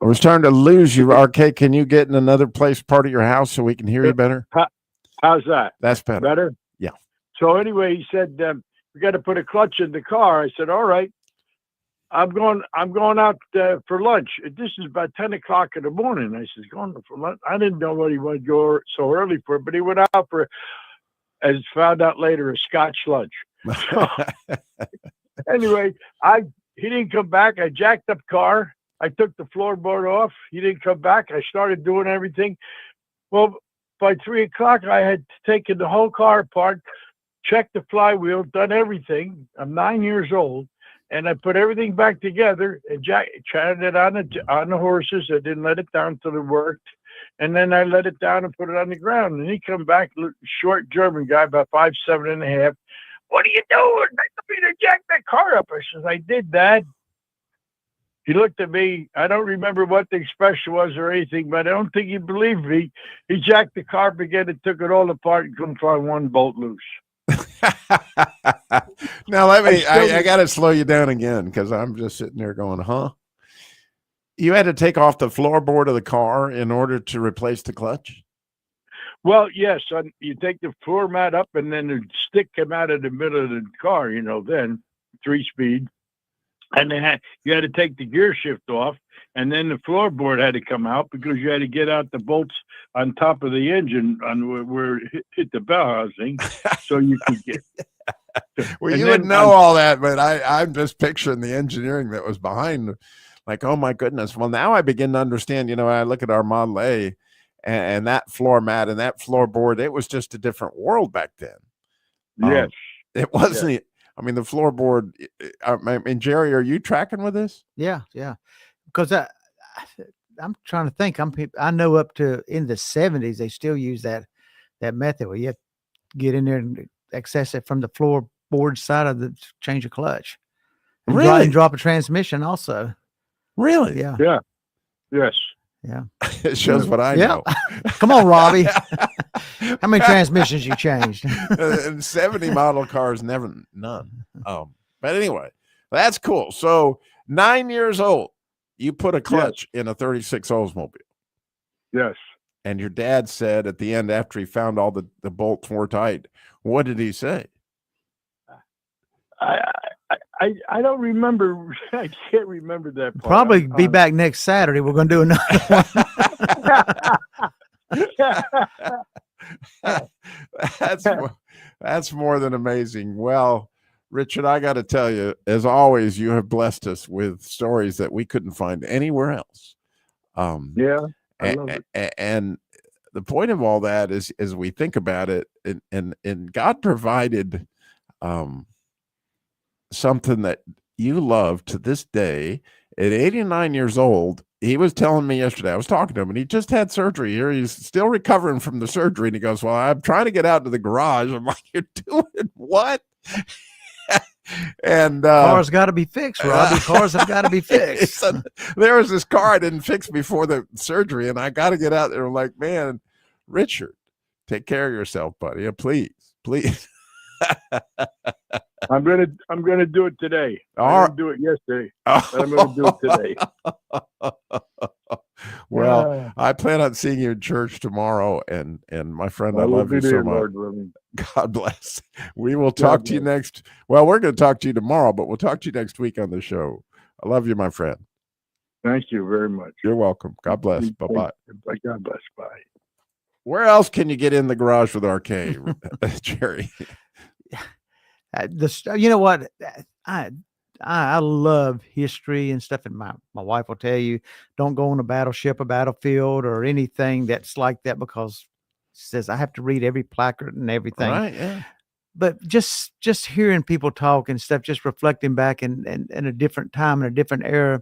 We're starting to lose you, RK. Can you get in another part of your house so we can hear you better?
How's that?
That's better.
Better?
Yeah.
So anyway, he said, we got to put a clutch in the car. I said, all right. I'm going out for lunch. This is about 10 o'clock in the morning. I said, going for lunch. I didn't know what he wanted to go so early for, but he went out for, as found out later, a Scotch lunch. So, anyway, he didn't come back. I jacked up car. I took the floorboard off. He didn't come back. I started doing everything. Well, by 3 o'clock, I had taken the whole car apart, checked the flywheel, done everything. I'm 9 years old. And I put everything back together and chatted it on the horses. I didn't let it down till it worked. And then I let it down and put it on the ground. And he come back, short German guy, about 5'7.5". What are you doing? I told you to jack that car up. I says, I did that. He looked at me. I don't remember what the expression was or anything, but I don't think he believed me. He jacked the car up again and took it all apart and couldn't find one bolt loose.
Now I got to slow you down again because I'm just sitting there going, huh? You had to take off the floorboard of the car in order to replace the clutch?
Well, yes. You take the floor mat up and then the stick came out of the middle of the car, then 3-speed. And then you had to take the gear shift off. And then the floorboard had to come out because you had to get out the bolts on top of the engine on where it hit the bell housing, so you could get.
Well, you would know all that, but I'm just picturing the engineering that was behind. Like, oh my goodness! Well, now I begin to understand. I look at our Model A, and that floor mat and that floorboard. It was just a different world back then.
Yes,
it wasn't. Yes. I mean, the floorboard. Jerry, are you tracking with this?
Yeah. Because I'm trying to think. I know up to in the 70s they still use that method where you have to get in there and access it from the floorboard side of the change of clutch. And
really?
Drop a transmission also.
Really?
Yeah.
Yeah. Yes.
Yeah.
It shows what I know.
Come on, Robbie. How many transmissions you changed?
70 model cars, none. But anyway, that's cool. So 9 years old. You put a clutch in a 36 Oldsmobile.
Yes.
And your dad said at the end, after he found all the bolts were tight, what did he say?
I don't remember. I can't remember that part.
Probably be back next Saturday. We're going to do another
one. That's more than amazing. Well, Richard, I got to tell you, as always, you have blessed us with stories that we couldn't find anywhere else.
Yeah, I love it.
And the point of all that is, as we think about it, and God provided something that you love to this day. At 89 years old, he was telling me yesterday, I was talking to him, and he just had surgery here. He's still recovering from the surgery. And he goes, well, I'm trying to get out to the garage. I'm like, you're doing what? And
cars got to be fixed, Robbie. Cars have got to be fixed.
There was this car I didn't fix before the surgery, and I got to get out there. I'm like, man, Richard, take care of yourself, buddy. Please.
I'm gonna do it today. I
All
didn't do it yesterday, but I'm gonna do it today.
Well, I plan on seeing you in church tomorrow, and my friend, I
I will
love
be
you so
there,
much.
Lord willing.
God bless. We will talk to you next. Well, we're going to talk to you tomorrow, but we'll talk to you next week on the show. I love you, my friend.
Thank you very much.
You're welcome. God bless. Bye bye.
God bless. Bye.
Where else can you get in the garage with RK, Jerry?
You know what? I love history and stuff, and my wife will tell you, don't go on a battleship, a battlefield, or anything that's like that, because it says I have to read every placard and everything.
Right? Yeah.
But just hearing people talk and stuff, just reflecting back in a different time and a different era,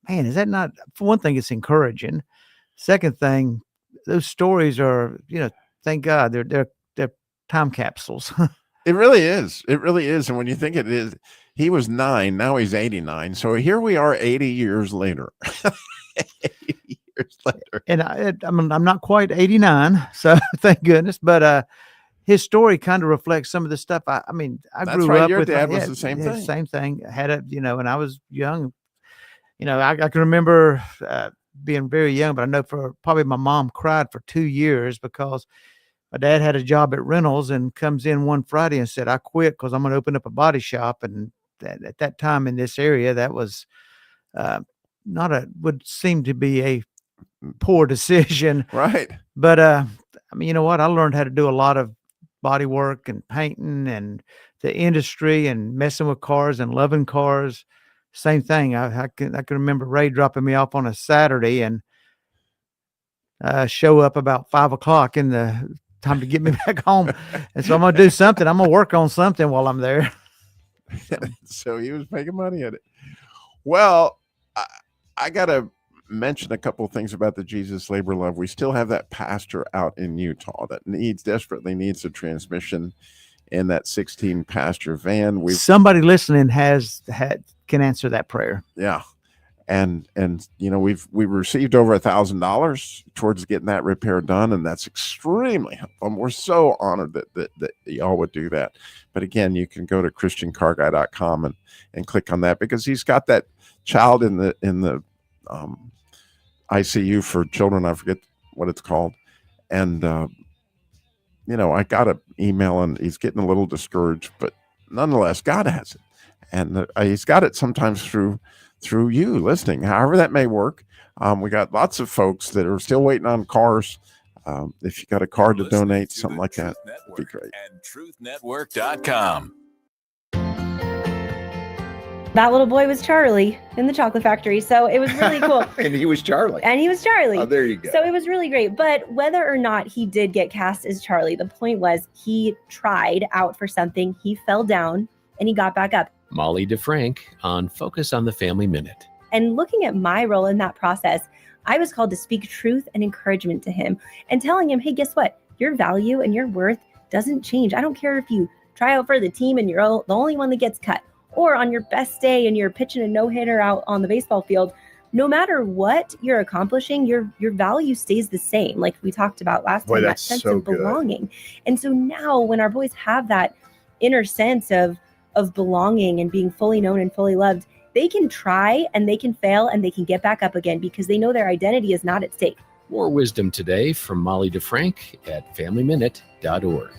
man, is that not? For one thing, it's encouraging. Second thing, those stories are, thank God they're time capsules.
It really is. It really is. And when you think it is, he was 9, now he's 89. So here we are 80 years later. 80 years later.
And I'm not quite 89, so thank goodness. But his story kind of reflects some of the stuff. I
That's
grew
right.
up
Your
with
dad was the same thing.
Same thing. I had when I was young. I can remember being very young, but I know probably my mom cried for 2 years because my dad had a job at Reynolds and comes in one Friday and said, I quit because I'm going to open up a body shop. And at that time in this area, that was would seem to be a poor decision.
Right.
But you know what? I learned how to do a lot of body work and painting and the industry and messing with cars and loving cars. Same thing. I can remember Ray dropping me off on a Saturday and show up about 5:00 in the time to get me back home. And so I'm going to do something. I'm going to work on something while I'm there.
So he was making money at it. Well, I got to mention a couple of things about the Jesus Labor Love. We still have that pastor out in Utah that desperately needs a transmission in that 16 pastor van.
Somebody listening can answer that prayer.
Yeah. And we received over $1,000 towards getting that repair done, and that's extremely helpful. And we're so honored that y'all would do that. But again, you can go to christiancarguy.com and click on that, because he's got that child in the ICU for children. I forget what it's called. And I got an email, and he's getting a little discouraged, but nonetheless, God has it, and he's got it sometimes through you listening, however that may work. We got lots of folks that are still waiting on cars. If you got a car to donate, something like that, would be great.
And truthnetwork.com.
That little boy was Charlie in the chocolate factory. So it was really cool.
And he was Charlie.
Oh,
there you go.
So it was really great. But whether or not he did get cast as Charlie, the point was he tried out for something. He fell down and he got back up.
Molly DeFrank on Focus on the Family Minute.
And looking at my role in that process, I was called to speak truth and encouragement to him and telling him, hey, guess what? Your value and your worth doesn't change. I don't care if you try out for the team and you're the only one that gets cut, or on your best day and you're pitching a no-hitter out on the baseball field. No matter what you're accomplishing, your value stays the same. Like we talked about last time, that sense of belonging. And so now when our boys have that inner sense of belonging and being fully known and fully loved, they can try and they can fail and they can get back up again because they know their identity is not at stake.
More wisdom today from Molly DeFrank at FamilyMinute.org.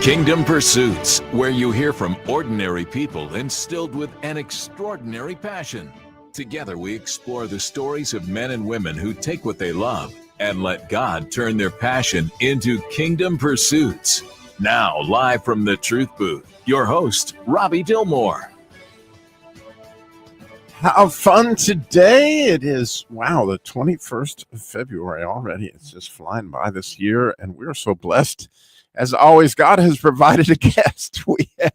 Kingdom Pursuits, where you hear from ordinary people instilled with an extraordinary passion. Together we explore the stories of men and women who take what they love and let God turn their passion into kingdom pursuits. Now, live from the Truth Booth, your host, Robbie Dillmore.
How fun today. It is, wow, the 21st of February already. It's just flying by this year, and we're so blessed. As always, God has provided a guest. We had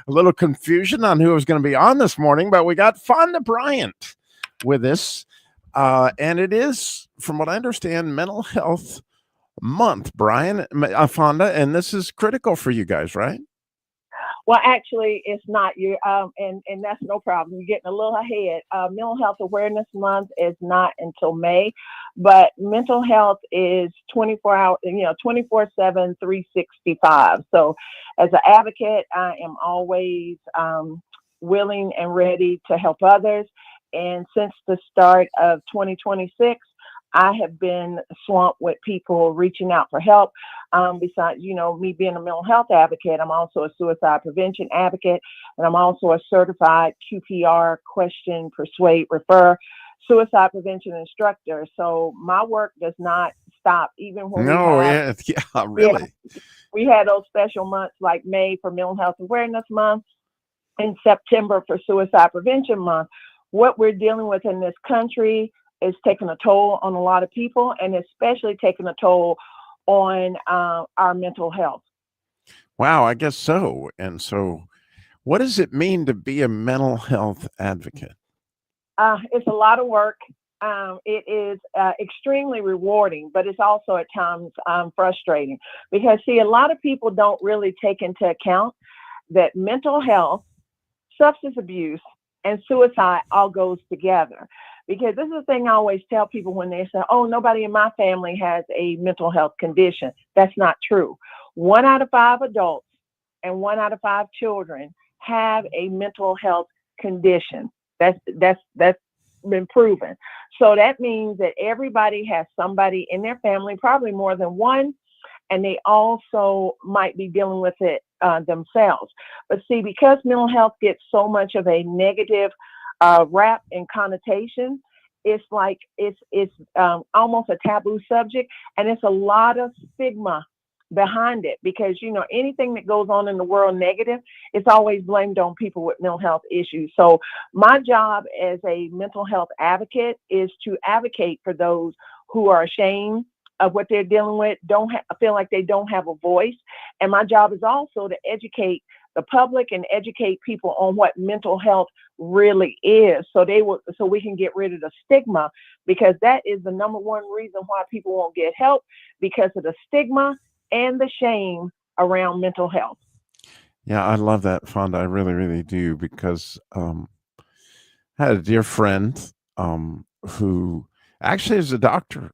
a little confusion on who was going to be on this morning, but we got Fonda Bryant with us. And it is, from what I understand, Mental Health Month, Fonda, and this is critical for you guys, right?
Well, actually, it's not you, and that's no problem. You're getting a little ahead. Mental Health Awareness Month is not until May, but mental health is 24 hours, 24/7, 365. So, as an advocate, I am always willing and ready to help others. And since the start of 2026, I have been swamped with people reaching out for help. Besides, me being a mental health advocate, I'm also a suicide prevention advocate, and I'm also a certified QPR, question, persuade, refer, suicide prevention instructor. So my work does not stop, even when
really.
We had those special months like May for Mental Health Awareness Month and September for Suicide Prevention Month. What we're dealing with in this country is taking a toll on a lot of people, and especially taking a toll on our mental health.
Wow, I guess so. And so what does it mean to be a mental health advocate?
It's a lot of work. It is extremely rewarding, but it's also at times frustrating because, see, a lot of people don't really take into account that mental health, substance abuse, and suicide all goes together. Because this is the thing I always tell people when they say, oh, nobody in my family has a mental health condition. That's not true. 1 out of 5 adults and 1 out of 5 children have a mental health condition. That's been proven. So that means that everybody has somebody in their family, probably more than one, and they also might be dealing with it themselves. But see, because mental health gets so much of a negative rap and connotation, it's like it's almost a taboo subject, and it's a lot of stigma behind it because anything that goes on in the world negative, it's always blamed on people with mental health issues. So my job as a mental health advocate is to advocate for those who are ashamed of what they're dealing with, feel like they don't have a voice, and my job is also to educate the public and educate people on what mental health really is, so we can get rid of the stigma, because that is the number one reason why people won't get help, because of the stigma and the shame around mental health.
Yeah, I love that, Fonda. I really, really do, because I had a dear friend who actually is a doctor,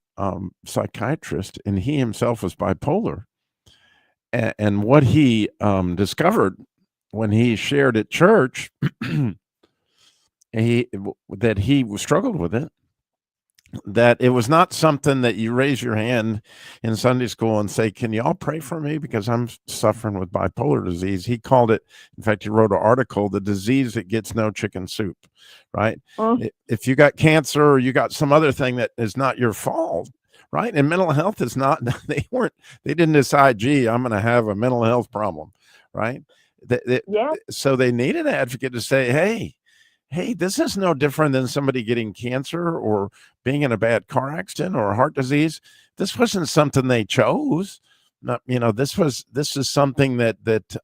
psychiatrist, and he himself was bipolar. And what he discovered when he shared at church, that he struggled with it, that it was not something that you raise your hand in Sunday school and say, can you all pray for me because I'm suffering with bipolar disease. He called it, in fact, he wrote an article, the disease that gets no chicken soup, right? If you got cancer or you got some other thing that is not your fault, right? And mental health is not, they didn't decide, gee, I'm going to have a mental health problem, right? So they need an advocate to say, hey, this is no different than somebody getting cancer or being in a bad car accident or heart disease. This wasn't something they chose. This is something that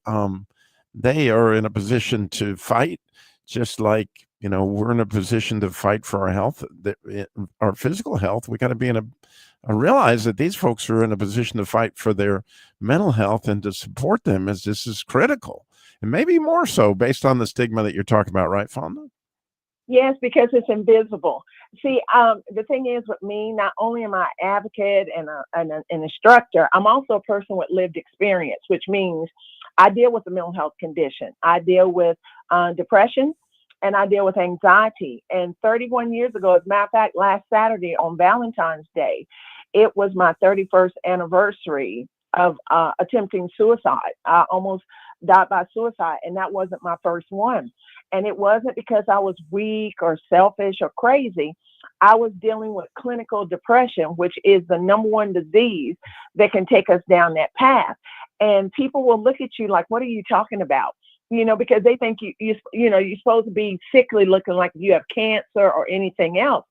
they are in a position to fight, just like, we're in a position to fight for our health, our physical health. We got to be I realize that these folks are in a position to fight for their mental health and to support them, as this is critical, and maybe more so based on the stigma that you're talking about, right, Fonda?
Yes, because it's invisible. See, the thing is with me, not only am I an advocate and an instructor, I'm also a person with lived experience, which means I deal with a mental health condition. I deal with depression, and I deal with anxiety. And 31 years ago, as a matter of fact, last Saturday on Valentine's Day, it was my 31st anniversary of attempting suicide. I almost died by suicide, and that wasn't my first one. And it wasn't because I was weak or selfish or crazy. I was dealing with clinical depression, which is the number one disease that can take us down that path. And people will look at you like, what are you talking about? You know, because they think you're supposed to be sickly looking like you have cancer or anything else.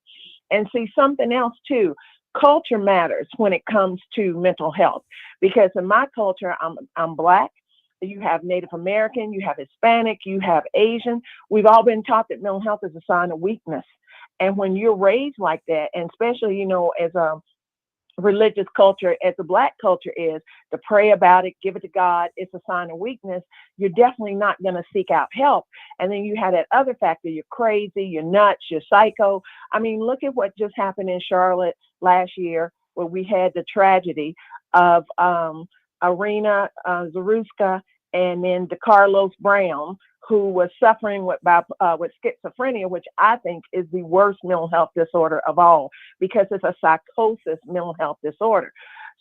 And see, something else too, culture matters when it comes to mental health, because in my culture, I'm Black. You have Native American, you have Hispanic, you have Asian. We've all been taught that mental health is a sign of weakness. And when you're raised like that, and especially, you know, as a religious culture, as the Black culture is, to pray about it, give it to God, it's a sign of weakness, you're definitely not going to seek out help. And then you have that other factor, you're crazy, you're nuts, you're psycho. I mean, look at what just happened in Charlotte last year, where we had the tragedy of Irina Zaruska and then DeCarlos Brown, who was suffering with schizophrenia, which I think is the worst mental health disorder of all, because it's a psychosis mental health disorder.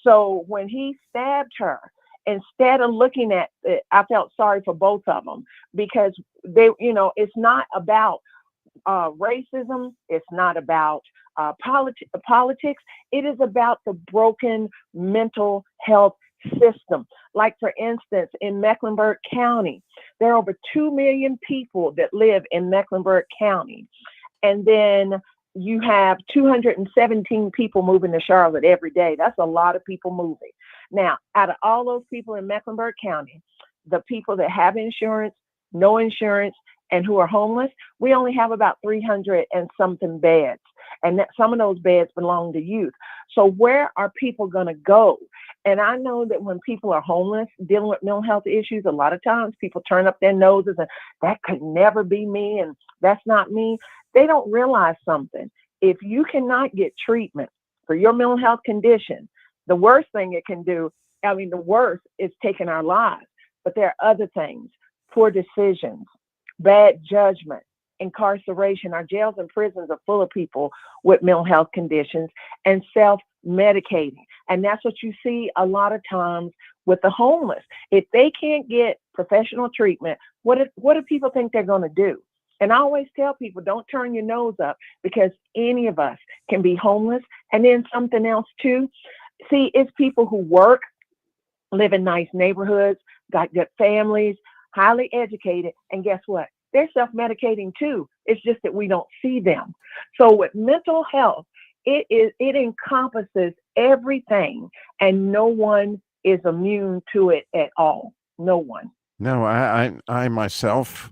So when he stabbed her, instead of looking at it, I felt sorry for both of them, because they, you know, it's not about racism. It's not about politics. It is about the broken mental health system. Like, for instance, in Mecklenburg County, there are over 2 million people that live in Mecklenburg County. And then you have 217 people moving to Charlotte every day. That's a lot of people moving. Now, out of all those people in Mecklenburg County, the people that have insurance, no insurance, and who are homeless, we only have about 300 and something beds. And that some of those beds belong to youth. So where are people going to go? And I know that when people are homeless, dealing with mental health issues, a lot of times people turn up their noses and that could never be me and that's not me. They don't realize something. If you cannot get treatment for your mental health condition, the worst thing it can do, the worst is taking our lives. But there are other things, poor decisions, bad judgment, incarceration. Our jails and prisons are full of people with mental health conditions and self-medicating. And that's what you see a lot of times with the homeless. If they can't get professional treatment, what do people think they're going to do? And I always tell people, don't turn your nose up, because any of us can be homeless. And then something else too. See, it's people who work, live in nice neighborhoods, got good families, highly educated, and guess what? They're self-medicating too. It's just that we don't see them. So with mental health, it encompasses everything, and no one is immune to it at all. No one.
No, I myself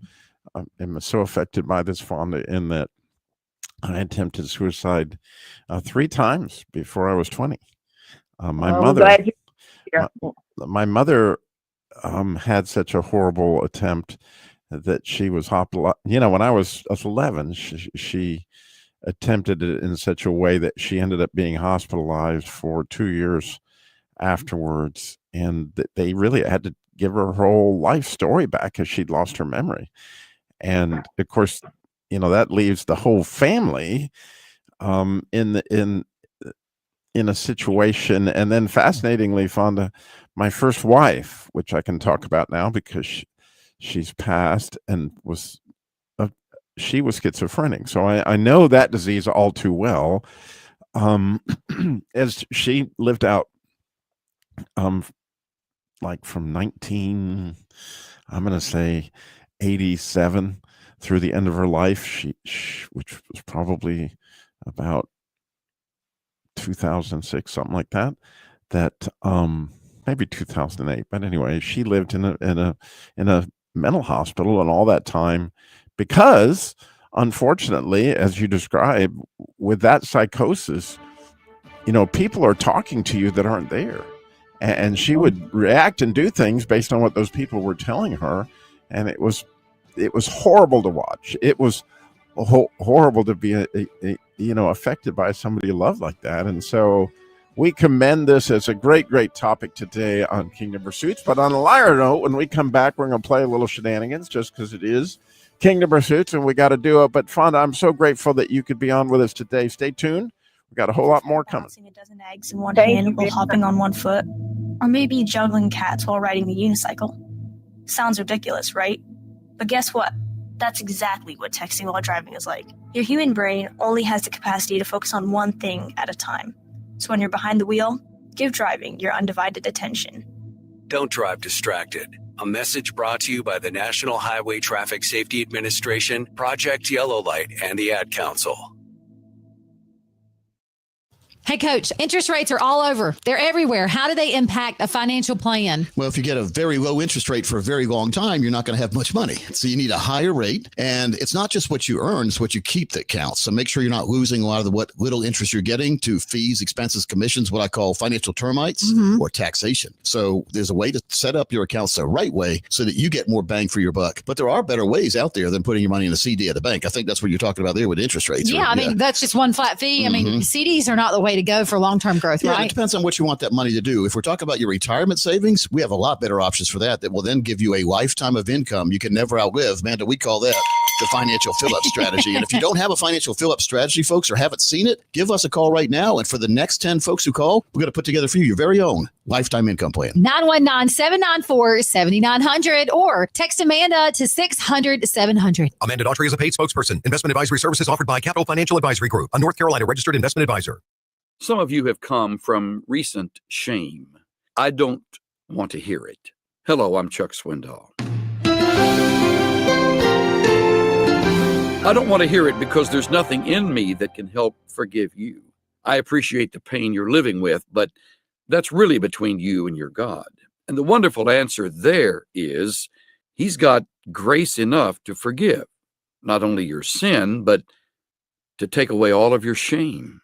am so affected by this, Fonda, in that I attempted suicide 3 times before I was 20. My mother had such a horrible attempt that she was when I was 11, she attempted it in such a way that she ended up being hospitalized for 2 years afterwards, and they really had to give her whole life story back because she'd lost her memory. And of course, that leaves the whole family in a situation. And then, fascinatingly, Fonda, my first wife, which I can talk about now because she's passed, and she was schizophrenic. So I know that disease all too well. As she lived out like from 1987 through the end of her life, she which was probably about 2006, something like that, maybe 2008. But anyway, she lived in a mental hospital and all that time, because unfortunately, as you describe, with that psychosis, people are talking to you that aren't there. And she would react and do things based on what those people were telling her. And it was horrible to watch. It was horrible to be, affected by somebody you love like that. And so we commend this as a great, great topic today on Kingdom Pursuits. But on a lighter note, when we come back, we're going to play a little shenanigans, just because it is Kingdom Pursuits and we got to do it. But Fonda, I'm so grateful that you could be on with us today. Stay tuned. We got a whole lot more coming.
A dozen eggs in one hand while hopping on one foot. Or maybe juggling cats while riding the unicycle. Sounds ridiculous, right? But guess what? That's exactly what texting while driving is like. Your human brain only has the capacity to focus on one thing at a time. So when you're behind the wheel, give driving your undivided attention.
Don't drive distracted. A message brought to you by the National Highway Traffic Safety Administration, Project Yellow Light, and the Ad Council.
Hey, Coach, interest rates are all over. They're everywhere. How do they impact a financial plan?
Well, if you get a very low interest rate for a very long time, you're not going to have much money. So you need a higher rate. And it's not just what you earn, it's what you keep that counts. So make sure you're not losing a lot of what little interest you're getting to fees, expenses, commissions, what I call financial termites or taxation. So there's a way to set up your accounts the right way so that you get more bang for your buck. But there are better ways out there than putting your money in a CD at a bank. I think that's what you're talking about there with interest rates.
Yeah, I mean, that's just one flat fee. I mean, CDs are not the way to go for long-term growth,
Yeah,
right?
it depends on what you want that money to do. If we're talking about your retirement savings, we have a lot better options for that will then give you a lifetime of income you can never outlive. Amanda, we call that the financial fill-up strategy. And if you don't have a financial fill-up strategy, folks, or haven't seen it, give us a call right now. And for the next 10 folks who call, we're going to put together for you your very own lifetime income plan.
919-794-7900 or text Amanda to 600-700.
Amanda Daughtry is a paid spokesperson. Investment advisory services offered by Capital Financial Advisory Group, a North Carolina registered investment advisor.
Some of you have come from recent shame. I don't want to hear it. Hello, I'm Chuck Swindoll. I don't want to hear it because there's nothing in me that can help forgive you. I appreciate the pain you're living with, but that's really between you and your God. And the wonderful answer there is He's got grace enough to forgive not only your sin, but to take away all of your shame.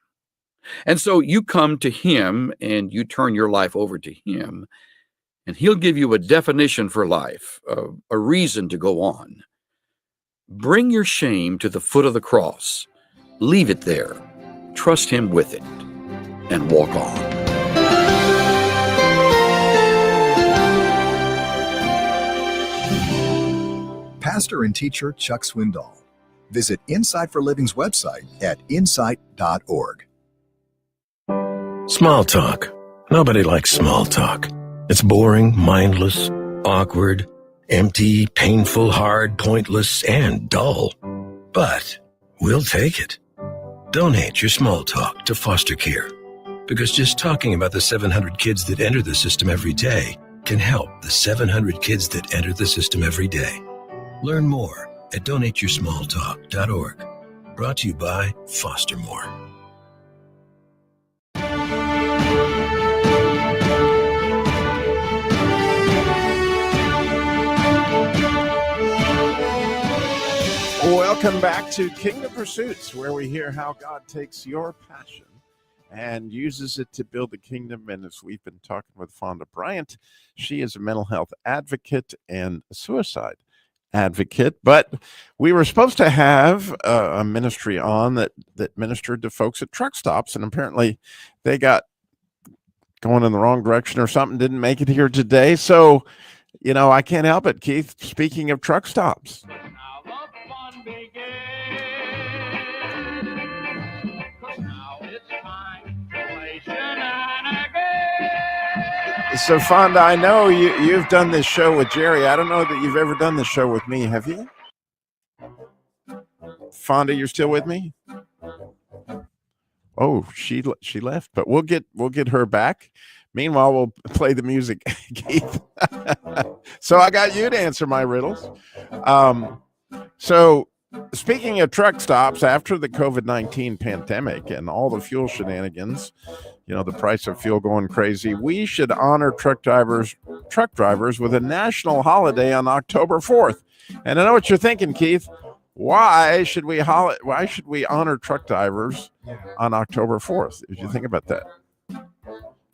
And so you come to Him and you turn your life over to Him, and He'll give you a definition for life, a reason to go on. Bring your shame to the foot of the cross. Leave it there. Trust Him with it and walk on.
Pastor and teacher Chuck Swindoll. Visit Insight for Living's website at insight.org.
Small talk. Nobody likes small talk. It's boring, mindless, awkward, empty, painful, hard, pointless, and dull. But we'll take it. Donate your small talk to foster care, because just talking about the 700 kids that enter the system every day can help the 700 kids that enter the system every day. Learn more at donateyoursmalltalk.org. Brought to you by Foster More.
Welcome back to Kingdom Pursuits, where we hear how God takes your passion and uses it to build the kingdom. And as we've been talking with Fonda Bryant, she is a mental health advocate and a suicide advocate. But we were supposed to have a ministry on that ministered to folks at truck stops, and apparently they got going in the wrong direction or something, didn't make it here today. So, I can't help it, Keith. Speaking of truck stops. So, Fonda, I know you've done this show with Jerry. I don't know that you've ever done this show with me. Have you? Fonda, you're still with me? Oh, she left, but we'll get her back. Meanwhile, we'll play the music, Keith. So I got you to answer my riddles. So speaking of truck stops, after the COVID-19 pandemic and all the fuel shenanigans, the price of fuel going crazy, we should honor truck drivers with a national holiday on October 4th. And I know what you're thinking, Keith. Why should we honor truck drivers on October 4th? Did you think about that?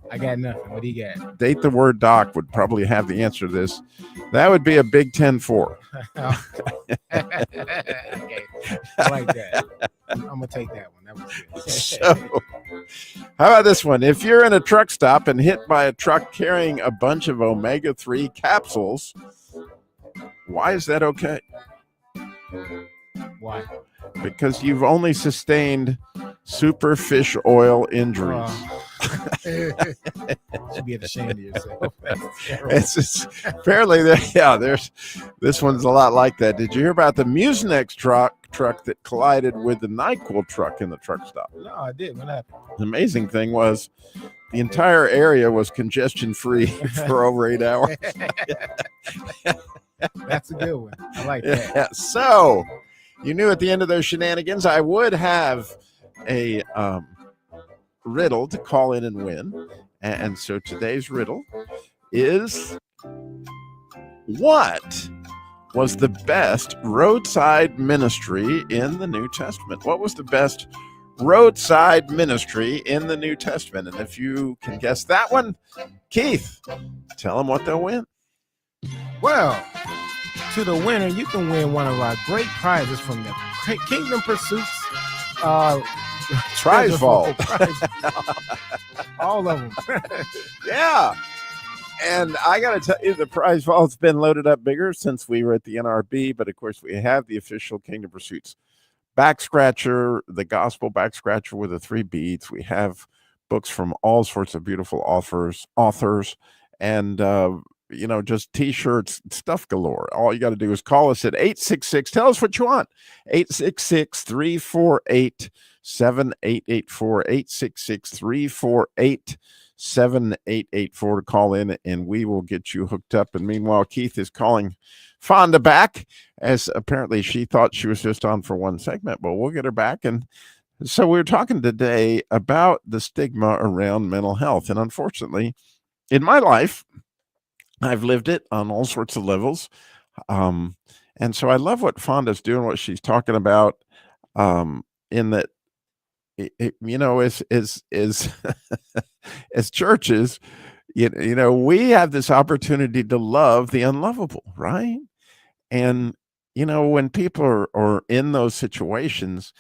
I got nothing. What do you got?
Date the Word Doc would probably have the answer to this. That would be a Big 10-4.
Okay. I like that. I'm going to take that one. That was good.
So, how about this one? If you're in a truck stop and hit by a truck carrying a bunch of omega-3 capsules, why is that okay?
Why?
Because you've only sustained super fish oil injuries.
Should be ashamed of yourself.
It's just, apparently, there's this one's a lot like that. Did you hear about the Mucinex truck that collided with the NyQuil truck in the truck stop?
No, I did. What happened?
The amazing thing was the entire area was congestion free for over 8 hours.
That's a good one. I like that.
Yeah. So you knew at the end of those shenanigans, I would have a riddle to call in and win. And so today's riddle is, what was the best roadside ministry in the New Testament? What was the best roadside ministry in the New Testament? And if you can guess that one, Keith, tell them what they'll win.
Well, to the winner, you can win one of our great prizes from the Kingdom Pursuits
Prize Vault.
All of them.
Yeah. And I got to tell you, the prize vault's been loaded up bigger since we were at the NRB. But of course, we have the official Kingdom Pursuits back scratcher, the gospel back scratcher with the 3 beads. We have books from all sorts of beautiful authors, and just T-shirts, stuff galore. All you got to do is call us at 866. Tell us what you want. 866-348-7884. 866-348-7884 to call in, and we will get you hooked up. And meanwhile, Keith is calling Fonda back, as apparently she thought she was just on for one segment, but we'll get her back. And so we're talking today about the stigma around mental health. And unfortunately, in my life, I've lived it on all sorts of levels. And so I love what Fonda's doing, what she's talking about, in that, as churches, we have this opportunity to love the unlovable, right? And, when people are in those situations,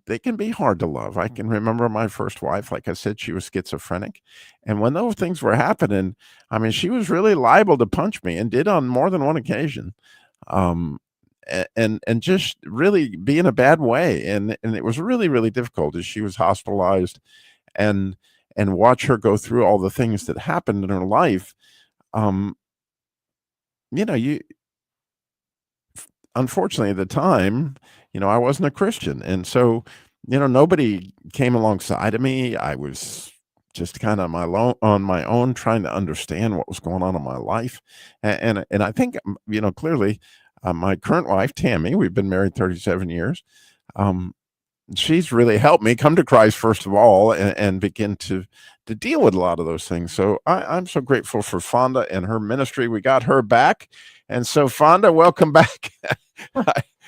they can be hard to love. I can remember my first wife, like I said, she was schizophrenic. And when those things were happening, I mean, she was really liable to punch me, and did on more than one occasion. And just really be in a bad way. And it was really, really difficult as she was hospitalized, and watch her go through all the things that happened in her life. Unfortunately at the time, I wasn't a Christian. And so, nobody came alongside of me. I was just kind of on my own, trying to understand what was going on in my life. And I think, clearly, my current wife, Tammy, we've been married 37 years. She's really helped me come to Christ, first of all, and begin to deal with a lot of those things. So I'm so grateful for Fonda and her ministry. We got her back. And so, Fonda, welcome back.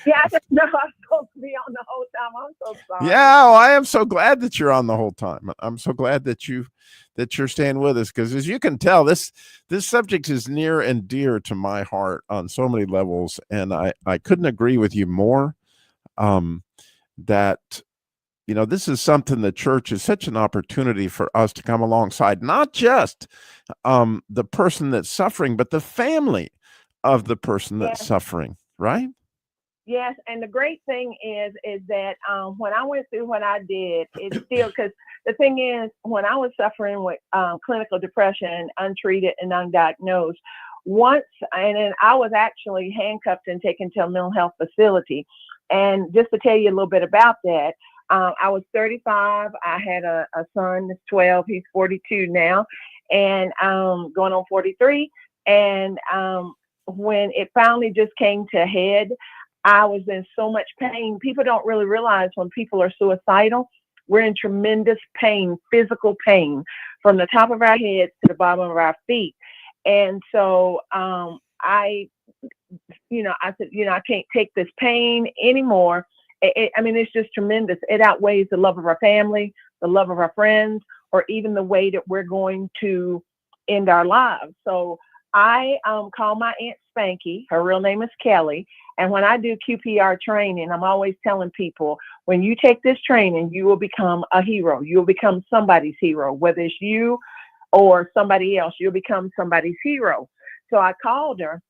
Yeah, I didn't know I was supposed to be on the whole time. I'm so sorry.
Yeah, well, I am so glad that you're on the whole time. I'm so glad that you're staying with us, because as you can tell, this subject is near and dear to my heart on so many levels. And I couldn't agree with you more, that, this is something the church is such an opportunity for us to come alongside, not just the person that's suffering, but the family of the person that's suffering, right?
Yes, and the great thing is that when I went through what I did, it's still, because the thing is, when I was suffering with clinical depression, untreated and undiagnosed, and then I was actually handcuffed and taken to a mental health facility. And just to tell you a little bit about that, I was 35. I had a son that's 12. He's 42 now, and going on 43. And when it finally just came to a head, I was in so much pain. People don't really realize when people are suicidal, we're in tremendous pain, physical pain, from the top of our heads to the bottom of our feet. And so I said, I can't take this pain anymore. It's just tremendous. It outweighs the love of our family, the love of our friends, or even the way that we're going to end our lives. So I call my Aunt Spanky. Her real name is Kelly. And when I do QPR training, I'm always telling people, when you take this training, you will become a hero. You'll become somebody's hero, whether it's you or somebody else. You'll become somebody's hero. So I called her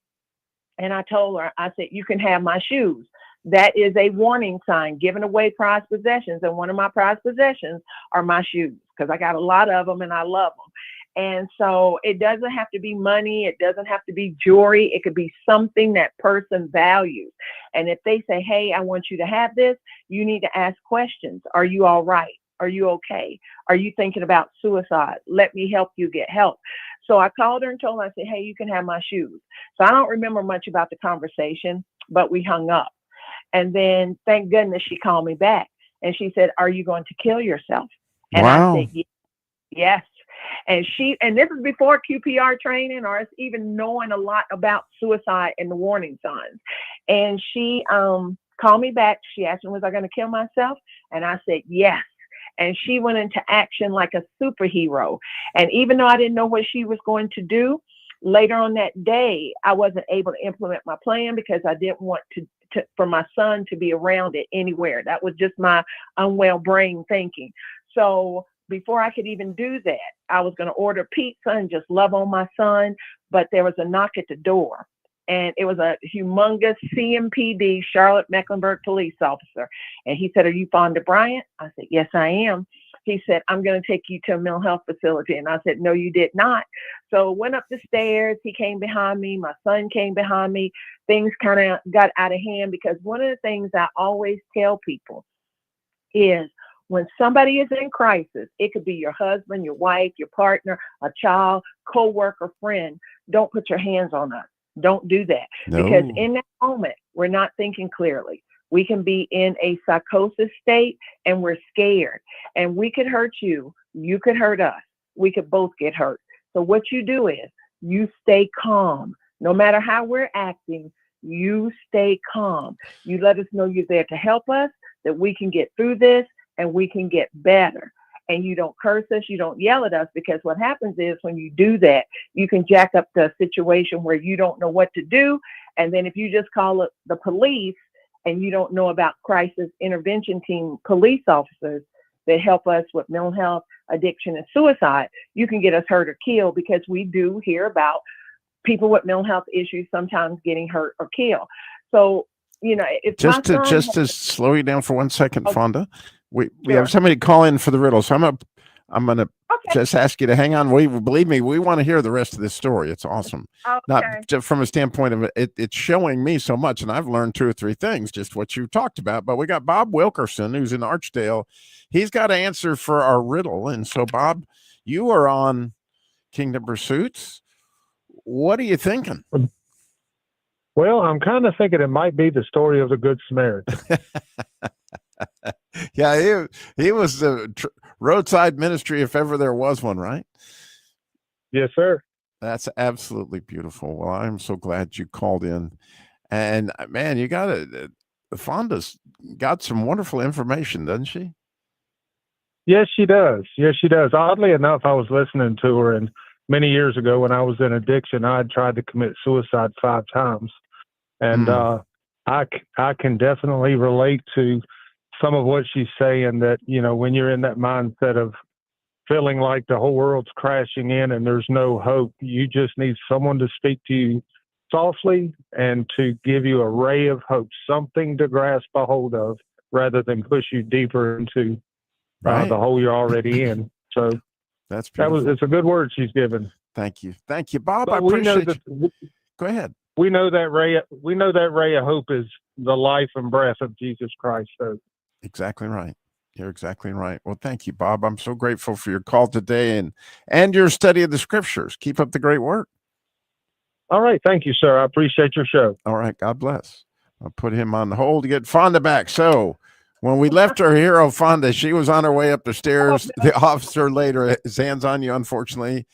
and I told her, I said, you can have my shoes. That is a warning sign, giving away prized possessions. And one of my prized possessions are my shoes. because I got a lot of them and I love them. And so it doesn't have to be money. It doesn't have to be jewelry. It could be something that person values. And if they say, hey, I want you to have this, you need to ask questions. Are you all right? Are you okay? Are you thinking about suicide? Let me help you get help. So I called her and told her, I said, hey, you can have my shoes. So I don't remember much about the conversation, but we hung up. And then thank goodness she called me back and she said, are you going to kill yourself? And
Wow.
I said, yes. And this is before QPR training or us even knowing a lot about suicide and the warning signs. And she called me back. She asked me, was I going to kill myself? And I said, yes. And she went into action like a superhero. And even though I didn't know what she was going to do, later on that day, I wasn't able to implement my plan because I didn't want for my son to be around it anywhere. That was just my unwell brain thinking. So before I could even do that, I was going to order pizza and just love on my son. But there was a knock at the door, and it was a humongous CMPD, Charlotte Mecklenburg police officer. And he said, are you Fonda Bryant? I said, yes, I am. He said, I'm going to take you to a mental health facility. And I said, no, you did not. So went up the stairs. He came behind me. My son came behind me. Things kind of got out of hand because one of the things I always tell people is when somebody is in crisis, it could be your husband, your wife, your partner, a child, co-worker, friend. Don't put your hands on us. Don't do that.
No.
Because in that moment, we're not thinking clearly. We can be in a psychosis state and we're scared. And we could hurt you. You could hurt us. We could both get hurt. So what you do is you stay calm. No matter how we're acting, you stay calm. You let us know you're there to help us, that we can get through this and we can get better. And you don't curse us, you don't yell at us, because what happens is when you do that, you can jack up the situation where you don't know what to do. And then if you just call it the police and you don't know about crisis intervention team police officers that help us with mental health, addiction, and suicide, you can get us hurt or killed, because we do hear about people with mental health issues sometimes getting hurt or killed. So, if
just to slow you down for 1 second,
Okay.
Fonda, we
Sure.
have somebody call in for the riddle, so I'm gonna just ask you to hang on. Believe me, we want to hear the rest of this story. It's awesome.
Okay.
Not just from a standpoint of it's showing me so much, and I've learned 2 or 3 things, just what you talked about. But we got Bob Wilkerson, who's in Archdale. He's got an answer for our riddle, and so Bob, you are on Kingdom Pursuits. What are you thinking?
Well, I'm kind of thinking it might be the story of the Good Samaritan.
Yeah, he was the roadside ministry, if ever there was one, right?
Yes, sir.
That's absolutely beautiful. Well, I'm so glad you called in. And man, you got it. Fonda's got some wonderful information, doesn't she?
Yes, she does. Yes, she does. Oddly enough, I was listening to her, and many years ago when I was in addiction, I had tried to commit suicide 5 times. And I can definitely relate to some of what she's saying, that, when you're in that mindset of feeling like the whole world's crashing in and there's no hope, you just need someone to speak to you softly and to give you a ray of hope, something to grasp a hold of rather than push you deeper into
Right.
the hole you're already in. So
that's beautiful.
it's a good word she's given.
Thank you, Bob.
But
I
we know
appreciate you. Go ahead.
We know that ray of hope is the life and breath of Jesus Christ. So
Exactly right. You're exactly right. Well, thank you, Bob. I'm so grateful for your call today and your study of the scriptures. Keep up the great work.
all right, thank you, sir. I appreciate your show.
All right, God bless. I'll put him on hold to get Fonda back. So when we left our hero, Fonda, she was on her way up the stairs. The officer laid his hands on you, unfortunately.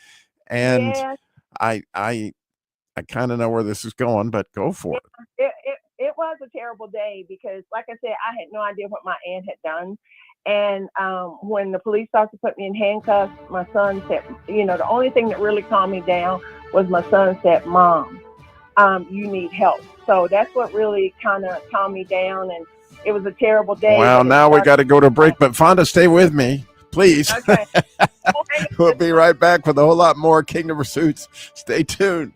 And
Yes.
I kind of know where this is going, but go for it.
It was a terrible day because, like I said, I had no idea what my aunt had done. And when the police officer put me in handcuffs, my son said, the only thing that really calmed me down was my son said, Mom, you need help. So that's what really kind of calmed me down. And it was a terrible day.
Well, now we got to go to break, but Fonda, stay with me, please.
Okay.
We'll be right back with a whole lot more Kingdom Pursuits. Stay tuned.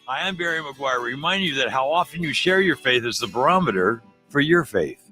Hi, I'm Barry McGuire, reminding you that how often you share your faith is the barometer for your faith.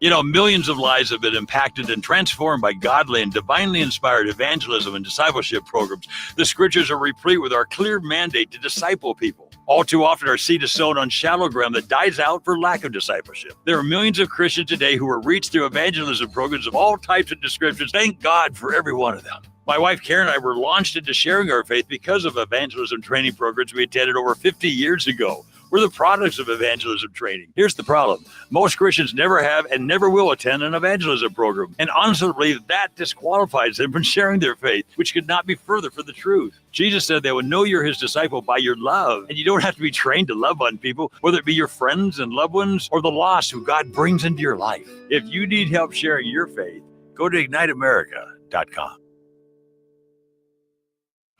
You know, millions of lives have been impacted and transformed by godly and divinely inspired evangelism and discipleship programs. The scriptures are replete with our clear mandate to disciple people. All too often, our seed is sown on shallow ground that dies out for lack of discipleship. There are millions of Christians today who are reached through evangelism programs of all types and descriptions. Thank God for every one of them. My wife Karen and I were launched into sharing our faith because of evangelism training programs we attended over 50 years ago. We're the products of evangelism training. Here's the problem. Most Christians never have and never will attend an evangelism program, and honestly believe that disqualifies them from sharing their faith, which could not be further from the truth. Jesus said they would know you're his disciple by your love, and you don't have to be trained to love on people, whether it be your friends and loved ones or the lost who God brings into your life. If you need help sharing your faith, go to IgniteAmerica.com.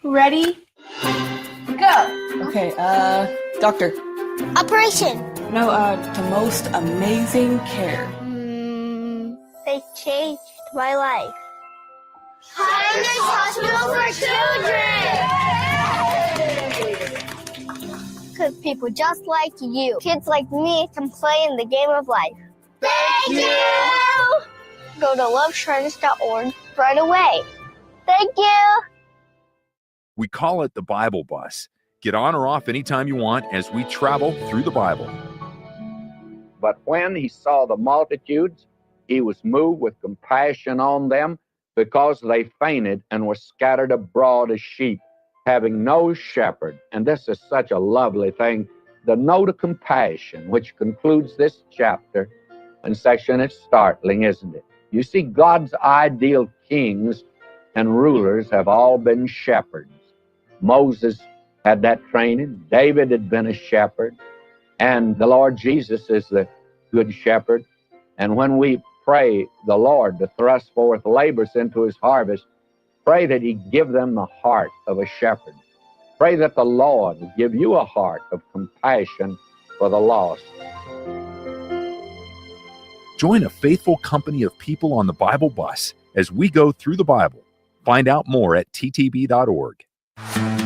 Ready? Go.
Okay, doctor.
Operation.
No, the most amazing care.
They changed my life. Highness Hospital for Children! Because people just like you, kids like me, can play in the game of life. Thank you! Go to loveshriners.org right away. Thank you!
We call it the Bible Bus. Get on or off anytime you want as we travel through the Bible.
But when he saw the multitudes, he was moved with compassion on them because they fainted and were scattered abroad as sheep, having no shepherd. And this is such a lovely thing. The note of compassion, which concludes this chapter and section, it's startling, isn't it? You see, God's ideal kings and rulers have all been shepherds. Moses had that training. David had been a shepherd. And the Lord Jesus is the good shepherd. And when we pray the Lord to thrust forth laborers into his harvest, pray that he give them the heart of a shepherd. Pray that the Lord will give you a heart of compassion for the lost.
Join a faithful company of people on the Bible Bus as we go through the Bible. Find out more at ttb.org.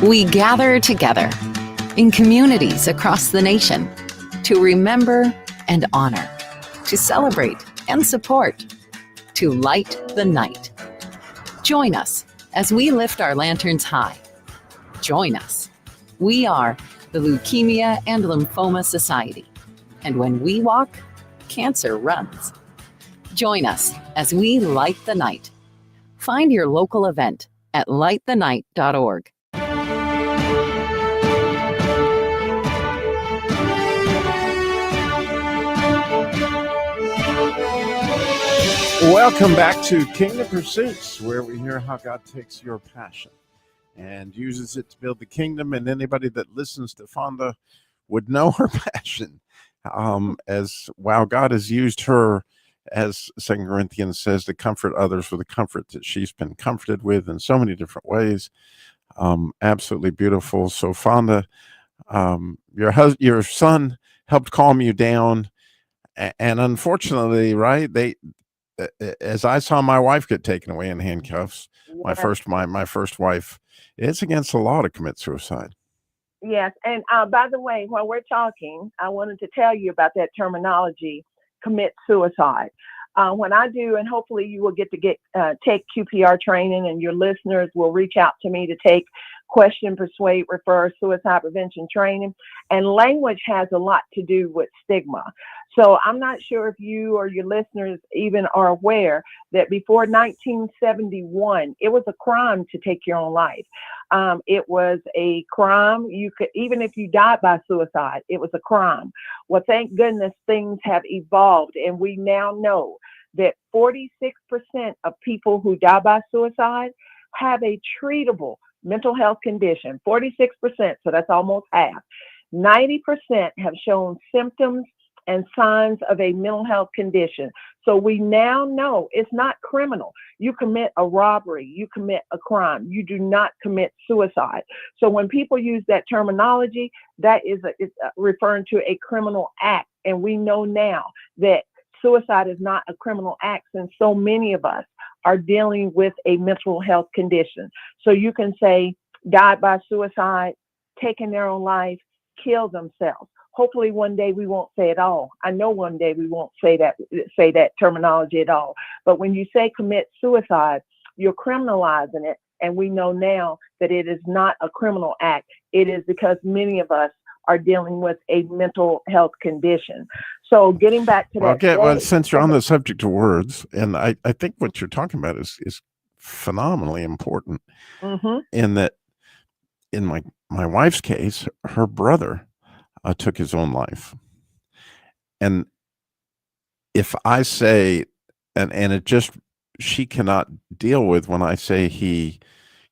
We gather together in communities across the nation to remember and honor, to celebrate and support, to light the night. Join us as we lift our lanterns high. Join us. We are the Leukemia and Lymphoma Society. And when we walk, cancer runs. Join us as we light the night. Find your local event at lightthenight.org.
Welcome back to Kingdom Pursuits, where we hear how God takes your passion and uses it to build the kingdom. And anybody that listens to Fonda would know her passion. As wow, God has used her, as 2 Corinthians says, to comfort others with the comfort that she's been comforted with in so many different ways. Absolutely beautiful. So Fonda, your son helped calm you down, and unfortunately, right, as I saw my wife get taken away in handcuffs, my first wife, it's against the law to commit suicide.
Yes. And by the way, while we're talking, I wanted to tell you about that terminology, commit suicide. When I do, and hopefully you will take QPR training, and your listeners will reach out to me to take question, persuade, refer, suicide prevention training. And language has a lot to do with stigma. So I'm not sure if you or your listeners even are aware that before 1971, it was a crime to take your own life. It was a crime. You could, even if you died by suicide, it was a crime. Well, thank goodness things have evolved, and we now know that 46% of people who die by suicide have a treatable mental health condition. 46%, so that's almost half. 90% have shown symptoms and signs of a mental health condition. So we now know it's not criminal. You commit a robbery, you commit a crime. You do not commit suicide. So when people use that terminology, that is referring to a criminal act. And we know now that suicide is not a criminal act, since so many of us are dealing with a mental health condition. So you can say died by suicide, taken their own life, kill themselves. Hopefully one day we won't say it all. I know one day we won't say that terminology at all. But when you say commit suicide, you're criminalizing it. And we know now that it is not a criminal act. It is because many of us are dealing with a mental health condition. So getting back to
Well, since you're on the subject of words, and I think what you're talking about is phenomenally important. In that, in my wife's case, her brother took his own life. And if I say, and it just, she cannot deal with when I say he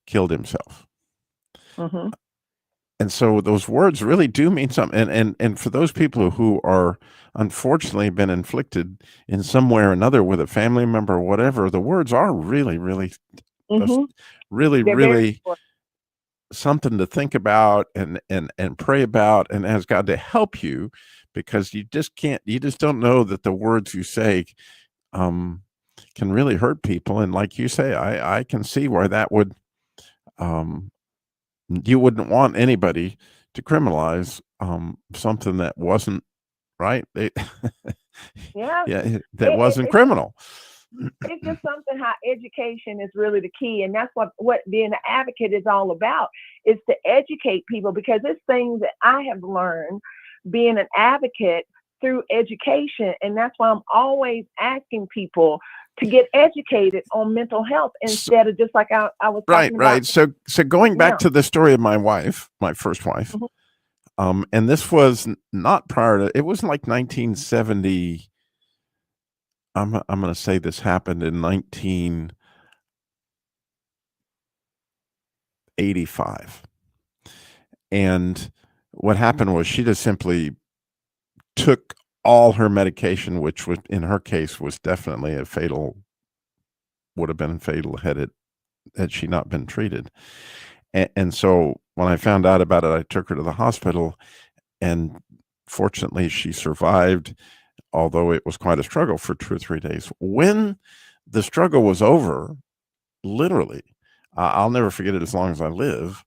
killed himself. And so those words really do mean something. And for those people who are unfortunately been inflicted in some way or another with a family member or whatever, the words are really, really, really something to think about and pray about, and ask God to help you, because you just don't know that the words you say can really hurt people. And like you say, I can see why that would, you wouldn't want anybody to criminalize something that wasn't right. That wasn't criminal.
It's just something how education is really the key. And that's what being an advocate is all about, is to educate people, because it's things that I have learned being an advocate through education. And that's why I'm always asking people to get educated on mental health instead of just like I was talking about.
Right. So going back to the story of my wife, my first wife, and this was not prior to, it was like 1970. I'm going to say this happened in 1985. And what happened was she just simply took all her medication, which was, in her case, was definitely would have been fatal had she not been treated. And so when I found out about it, I took her to the hospital, and fortunately she survived, although it was quite a struggle for 2 or 3 days. When the struggle was over, literally, I'll never forget it as long as I live,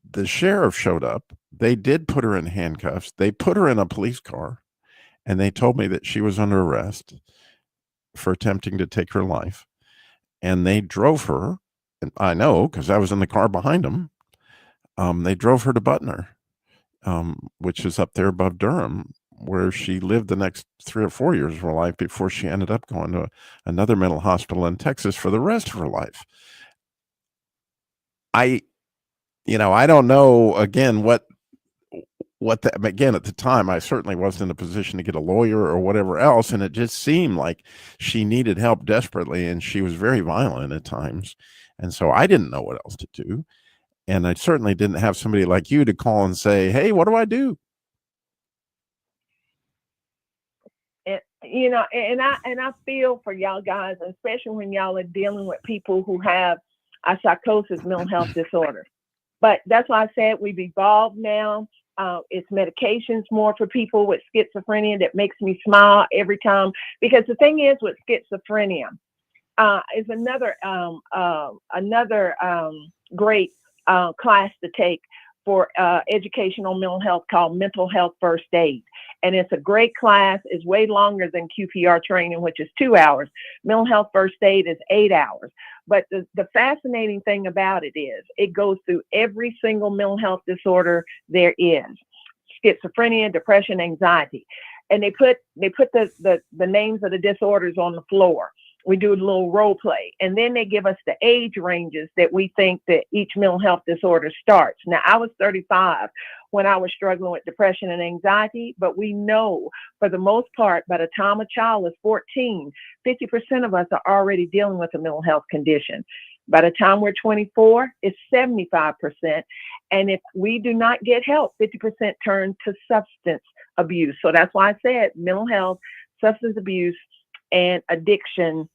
the sheriff showed up. They did put her in handcuffs. They put her in a police car, and they told me that she was under arrest for attempting to take her life. And they drove her, and I know because I was in the car behind them. They drove her to Butner, which is up there above Durham, where she lived the next 3 or 4 years of her life before she ended up going to another mental hospital in Texas for the rest of her life. I don't know, again, again, at the time, I certainly wasn't in a position to get a lawyer or whatever else. And it just seemed like she needed help desperately. And she was very violent at times. And so I didn't know what else to do. And I certainly didn't have somebody like you to call and say, hey, what do I do?
And I feel for y'all guys, especially when y'all are dealing with people who have a psychosis, mental health disorder. But that's why I said we've evolved now. It's medications more for people with schizophrenia that makes me smile every time. Because the thing is with schizophrenia is another great class to take for educational mental health called Mental Health First Aid. And it's a great class. It's way longer than QPR training, which is 2 hours. Mental Health First Aid is 8 hours. But the fascinating thing about it is it goes through every single mental health disorder there is: schizophrenia, depression, anxiety. And they put the names of the disorders on the floor. We do a little role play, and then they give us the age ranges that we think that each mental health disorder starts. Now, I was 35 when I was struggling with depression and anxiety, but we know for the most part, by the time a child is 14, 50% of us are already dealing with a mental health condition. By the time we're 24, it's 75%. And if we do not get help, 50% turn to substance abuse. So that's why I said mental health, substance abuse, and addiction.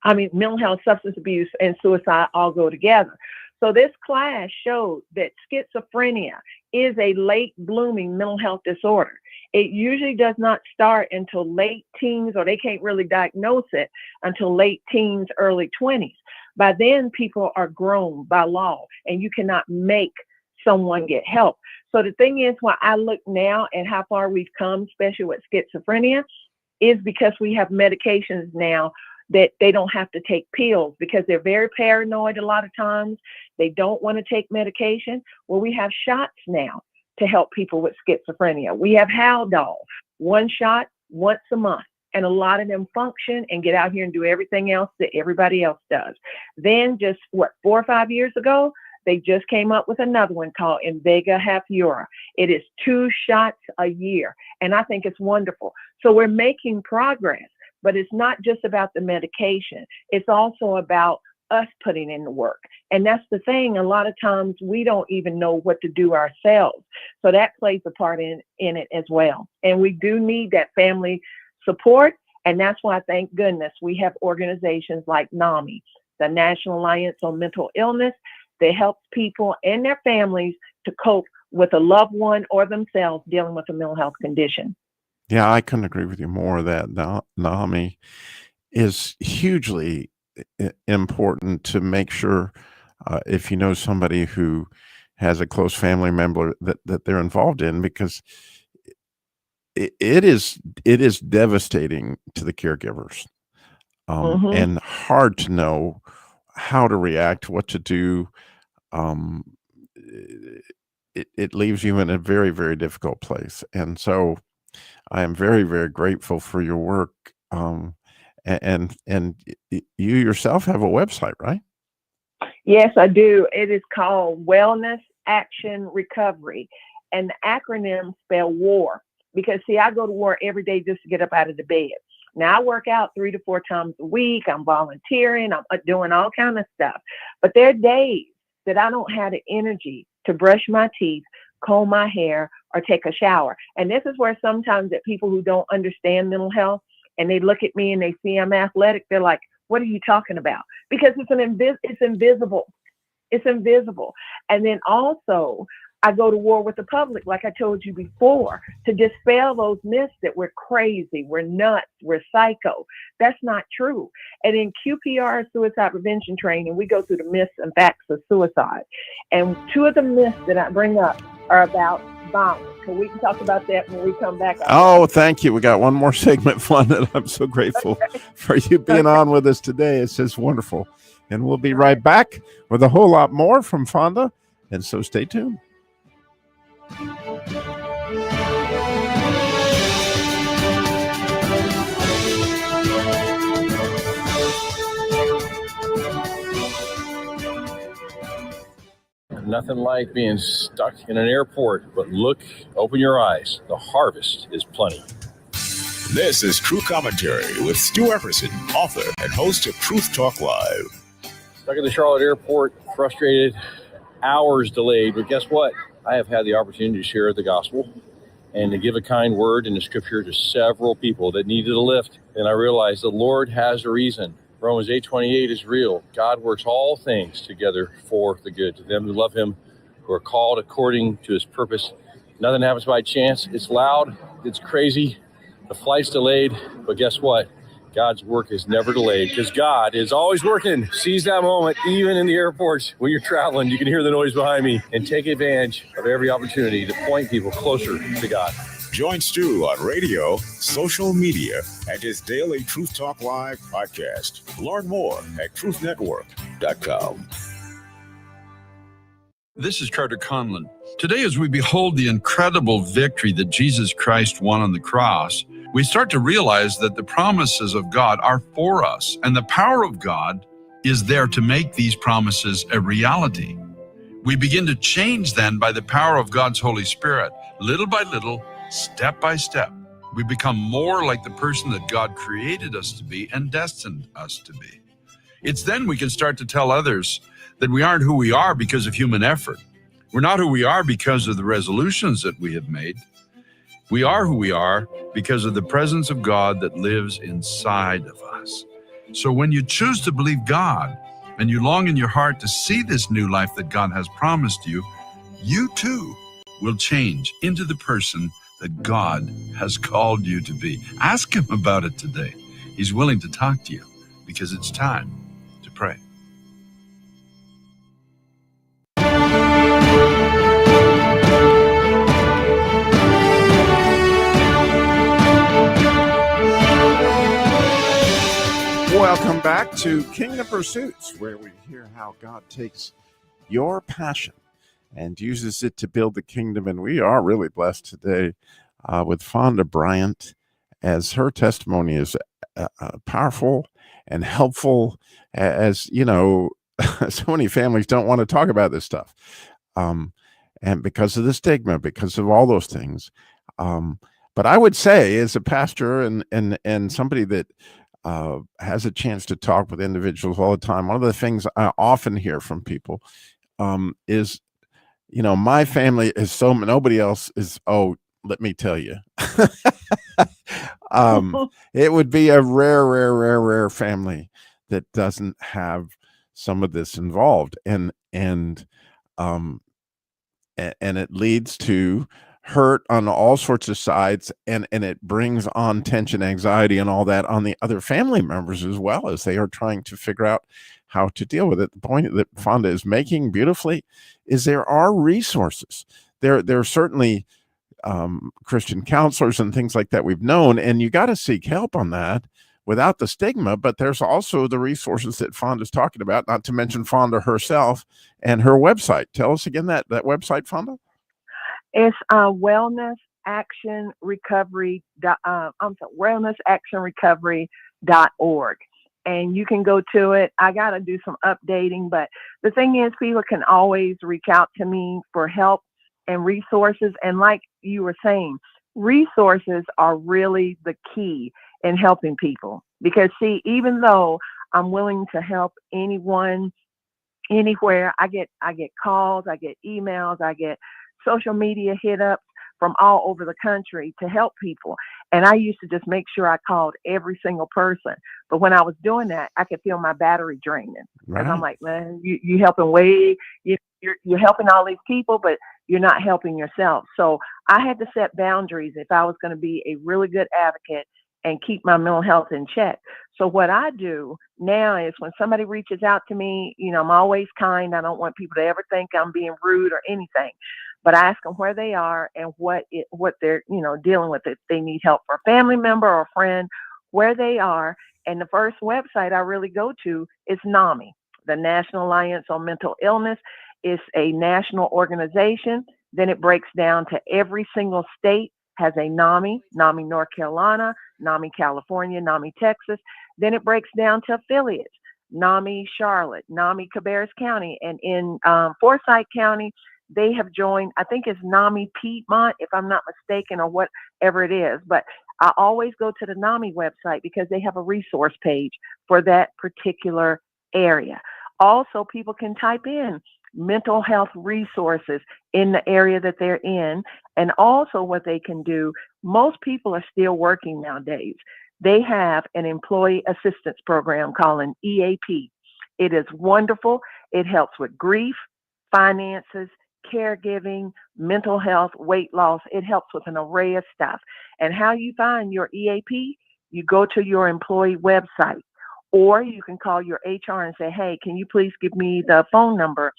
Mental health, substance abuse, and suicide all go together. So this class showed that schizophrenia is a late blooming mental health disorder. It usually does not start until late teens, or they can't really diagnose it until late teens, early 20s. By then, people are grown by law, and you cannot make someone get help. So the thing is, when I look now at how far we've come, especially with schizophrenia, is because we have medications now that they don't have to take pills because they're very paranoid a lot of times. They don't want to take medication. Well, we have shots now to help people with schizophrenia. We have Haldol, one shot once a month. And a lot of them function and get out here and do everything else that everybody else does. Then just 4 or 5 years ago, they just came up with another one called Invega Hafyera. It is 2 shots a year. And I think it's wonderful. So we're making progress, but it's not just about the medication. It's also about us putting in the work. And that's the thing. A lot of times we don't even know what to do ourselves. So that plays a part in it as well. And we do need that family support. And that's why, thank goodness, we have organizations like NAMI, the National Alliance on Mental Illness, that helps people and their families to cope with a loved one or themselves dealing with a mental health condition.
Yeah, I couldn't agree with you more that NAMI is hugely important to make sure if you know somebody who has a close family member that they're involved in, because it is devastating to the caregivers and hard to know how to react, what to do. It leaves you in a very, very difficult place. And so I am very, very grateful for your work. And you yourself have a website, right?
Yes, I do. It is called Wellness Action Recovery. And the acronym spell WAR. Because, see, I go to war every day just to get up out of the bed. Now, I work out 3 to 4 times a week. I'm volunteering. I'm doing all kinds of stuff. But there are days that I don't have the energy to brush my teeth, comb my hair, or take a shower. And this is where sometimes that people who don't understand mental health, and they look at me and they see I'm athletic, they're like, what are you talking about? Because it's invisible. It's invisible. And then also, I go to war with the public, like I told you before, to dispel those myths that we're crazy, we're nuts, we're psycho. That's not true. And in QPR suicide prevention training, we go through the myths and facts of suicide. And 2 of the myths that I bring up are about violence. So we can talk about that when we come back.
Oh, thank you. We got one more segment, Fonda. I'm so grateful for you being on with us today. It's just wonderful. And we'll be right back with a whole lot more from Fonda. And so stay tuned.
Nothing like being stuck in an airport, but open your eyes. The harvest is plenty.
This is True Commentary with Stu Epperson, author and host of Truth Talk Live.
Stuck at the Charlotte airport, frustrated, hours delayed, but guess what? I have had the opportunity to share the gospel and to give a kind word in the scripture to several people that needed a lift. And I realized the Lord has a reason. Romans 8:28 is real. God works all things together for the good to them who love him, who are called according to his purpose. Nothing happens by chance. It's loud. It's crazy. The flight's delayed. But guess what? God's work is never delayed because God is always working. Seize that moment, even in the airports when you're traveling. You can hear the noise behind me and take advantage of every opportunity to point people closer to God.
Join Stu on radio, social media, and his daily Truth Talk Live podcast. Learn more at truthnetwork.com.
This is Carter Conlon. Today, as we behold the incredible victory that Jesus Christ won on the cross, we start to realize that the promises of God are for us, and the power of God is there to make these promises a reality. We begin to change then by the power of God's Holy Spirit. Little by little, step by step, we become more like the person that God created us to be and destined us to be. It's then we can start to tell others that we aren't who we are because of human effort. We're not who we are because of the resolutions that we have made. We are who we are because of the presence of God that lives inside of us. So when you choose to believe God and you long in your heart to see this new life that God has promised you, you too will change into the person that God has called you to be. Ask him about it today. He's willing to talk to you because it's time to pray.
Welcome back to Kingdom Pursuits, where we hear how God takes your passion and uses it to build the kingdom. And we are really blessed today with Fonda Bryant, as her testimony is powerful and helpful. As you know, so many families don't want to talk about this stuff, and because of the stigma, because of all those things. But I would say, as a pastor and somebody that has a chance to talk with individuals all the time, one of the things I often hear from people is, my family is so, nobody else is, let me tell you. It would be a rare family that doesn't have some of this involved. And it leads to hurt on all sorts of sides, and it brings on tension, anxiety, and all that on the other family members as well, as they are trying to figure out how to deal with it. The point that Fonda is making beautifully is there are resources. There are certainly Christian counselors and things like that we've known, and you got to seek help on that without the stigma. But there's also the resources that Fonda's talking about, not to mention Fonda herself and her website. Tell us again that website, Fonda.
It's wellnessactionrecovery.org. And you can go to it. I got to do some updating, but the thing is, people can always reach out to me for help and resources. And like you were saying, resources are really the key in helping people. Because see, even though I'm willing to help anyone, anywhere, I get calls, I get emails, I get social media hit ups from all over the country to help people. And I used to just make sure I called every single person. But when I was doing that, I could feel my battery draining.
Right.
And I'm like, man, you helping you're helping all these people, but you're not helping yourself. So I had to set boundaries if I was going to be a really good advocate and keep my mental health in check. So what I do now is when somebody reaches out to me, I'm always kind. I don't want people to ever think I'm being rude or anything. But I ask them where they are and what they're, dealing with. If they need help for a family member or a friend, where they are. And the first website I really go to is NAMI, the National Alliance on Mental Illness. It's a national organization. Then it breaks down to every single state has a NAMI, NAMI North Carolina, NAMI California, NAMI Texas. Then it breaks down to affiliates, NAMI Charlotte, NAMI Cabarrus County. And in Forsyth County, they have joined, I think it's NAMI Piedmont, if I'm not mistaken, or whatever it is. But I always go to the NAMI website because they have a resource page for that particular area. Also, people can type in mental health resources in the area that they're in. And also what they can do, most people are still working nowadays. They have an employee assistance program called an EAP. It is wonderful. It helps with grief, finances, caregiving, mental health, weight loss. It helps with an array of stuff. And how you find your EAP, you go to your employee website, or you can call your HR and say, hey, can you please give me the phone number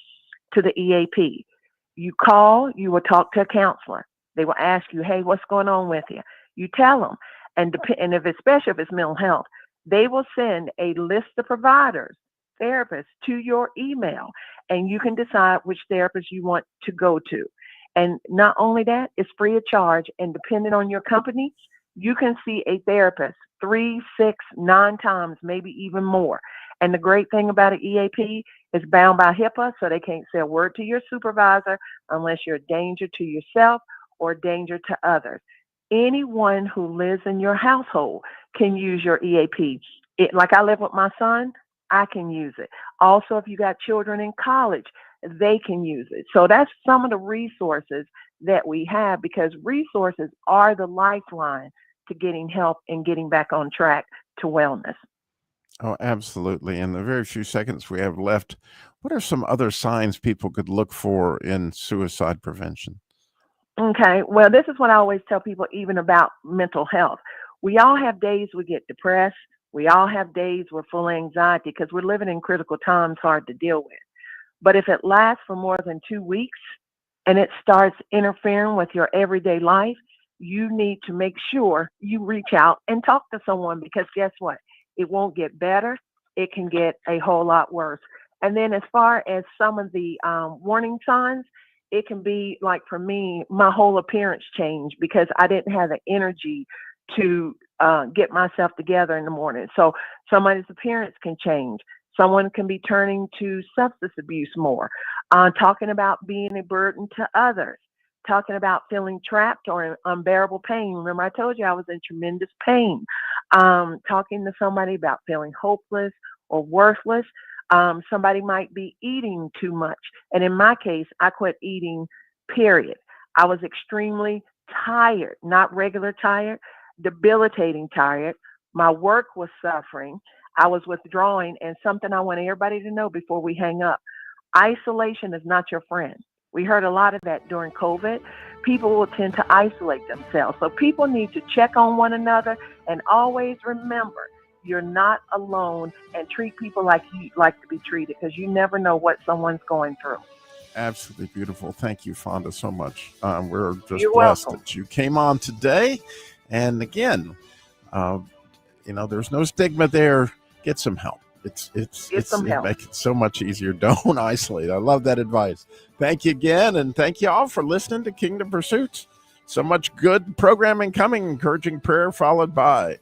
to the EAP? You call, you will talk to a counselor. They will ask you, hey, what's going on with you? You tell them. And if it's, especially if it's mental health, they will send a list of providers, therapists to your email, and you can decide which therapist you want to go to. And not only that, it's free of charge. And depending on your company, you can see a therapist 3, 6, 9 times, maybe even more. And the great thing about an EAP is bound by HIPAA, so they can't say a word to your supervisor unless you're a danger to yourself or a danger to others. Anyone who lives in your household can use your EAP. Like I live with my son, I can use it. Also, if you got children in college, they can use it. So that's some of the resources that we have, because resources are the lifeline to getting help and getting back on track to wellness.
Oh, absolutely. In the very few seconds we have left, what are some other signs people could look for in suicide prevention?
Okay. Well, this is what I always tell people, even about mental health. We all have days we get depressed. We all have days we're full of anxiety because we're living in critical times, hard to deal with. But if it lasts for more than 2 weeks and it starts interfering with your everyday life, you need to make sure you reach out and talk to someone, because guess what? It won't get better. it can get a whole lot worse. And then as far as some of the warning signs, it can be like, for me, my whole appearance changed because I didn't have the energy to get myself together in the morning. So somebody's appearance can change. Someone can be turning to substance abuse more, talking about being a burden to others, talking about feeling trapped or in unbearable pain. Remember, I told you I was in tremendous pain. Talking to somebody about feeling hopeless or worthless. Somebody might be eating too much. And in my case, I quit eating, period. I was extremely tired, not regular tired, debilitating tired. My work was suffering. I was withdrawing. And something I want everybody to know before we hang up, isolation is not your friend. We heard a lot of that during COVID. People will tend to isolate themselves. So people need to check on one another and always remember, you're not alone, and treat people like you like to be treated, because you never know what someone's going through.
Absolutely beautiful. Thank you, Fonda, so much. We're just
You're
blessed
welcome.
that you came on today. And again, there's no stigma there. Get some help. It makes it so much easier. Don't isolate. I love that advice. Thank you again, and thank you all for listening to Kingdom Pursuits. So much good programming coming, encouraging prayer followed by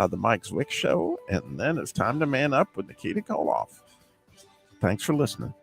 the Mike Zwick Show, and then it's time to man up with Nikita Koloff. Thanks for listening.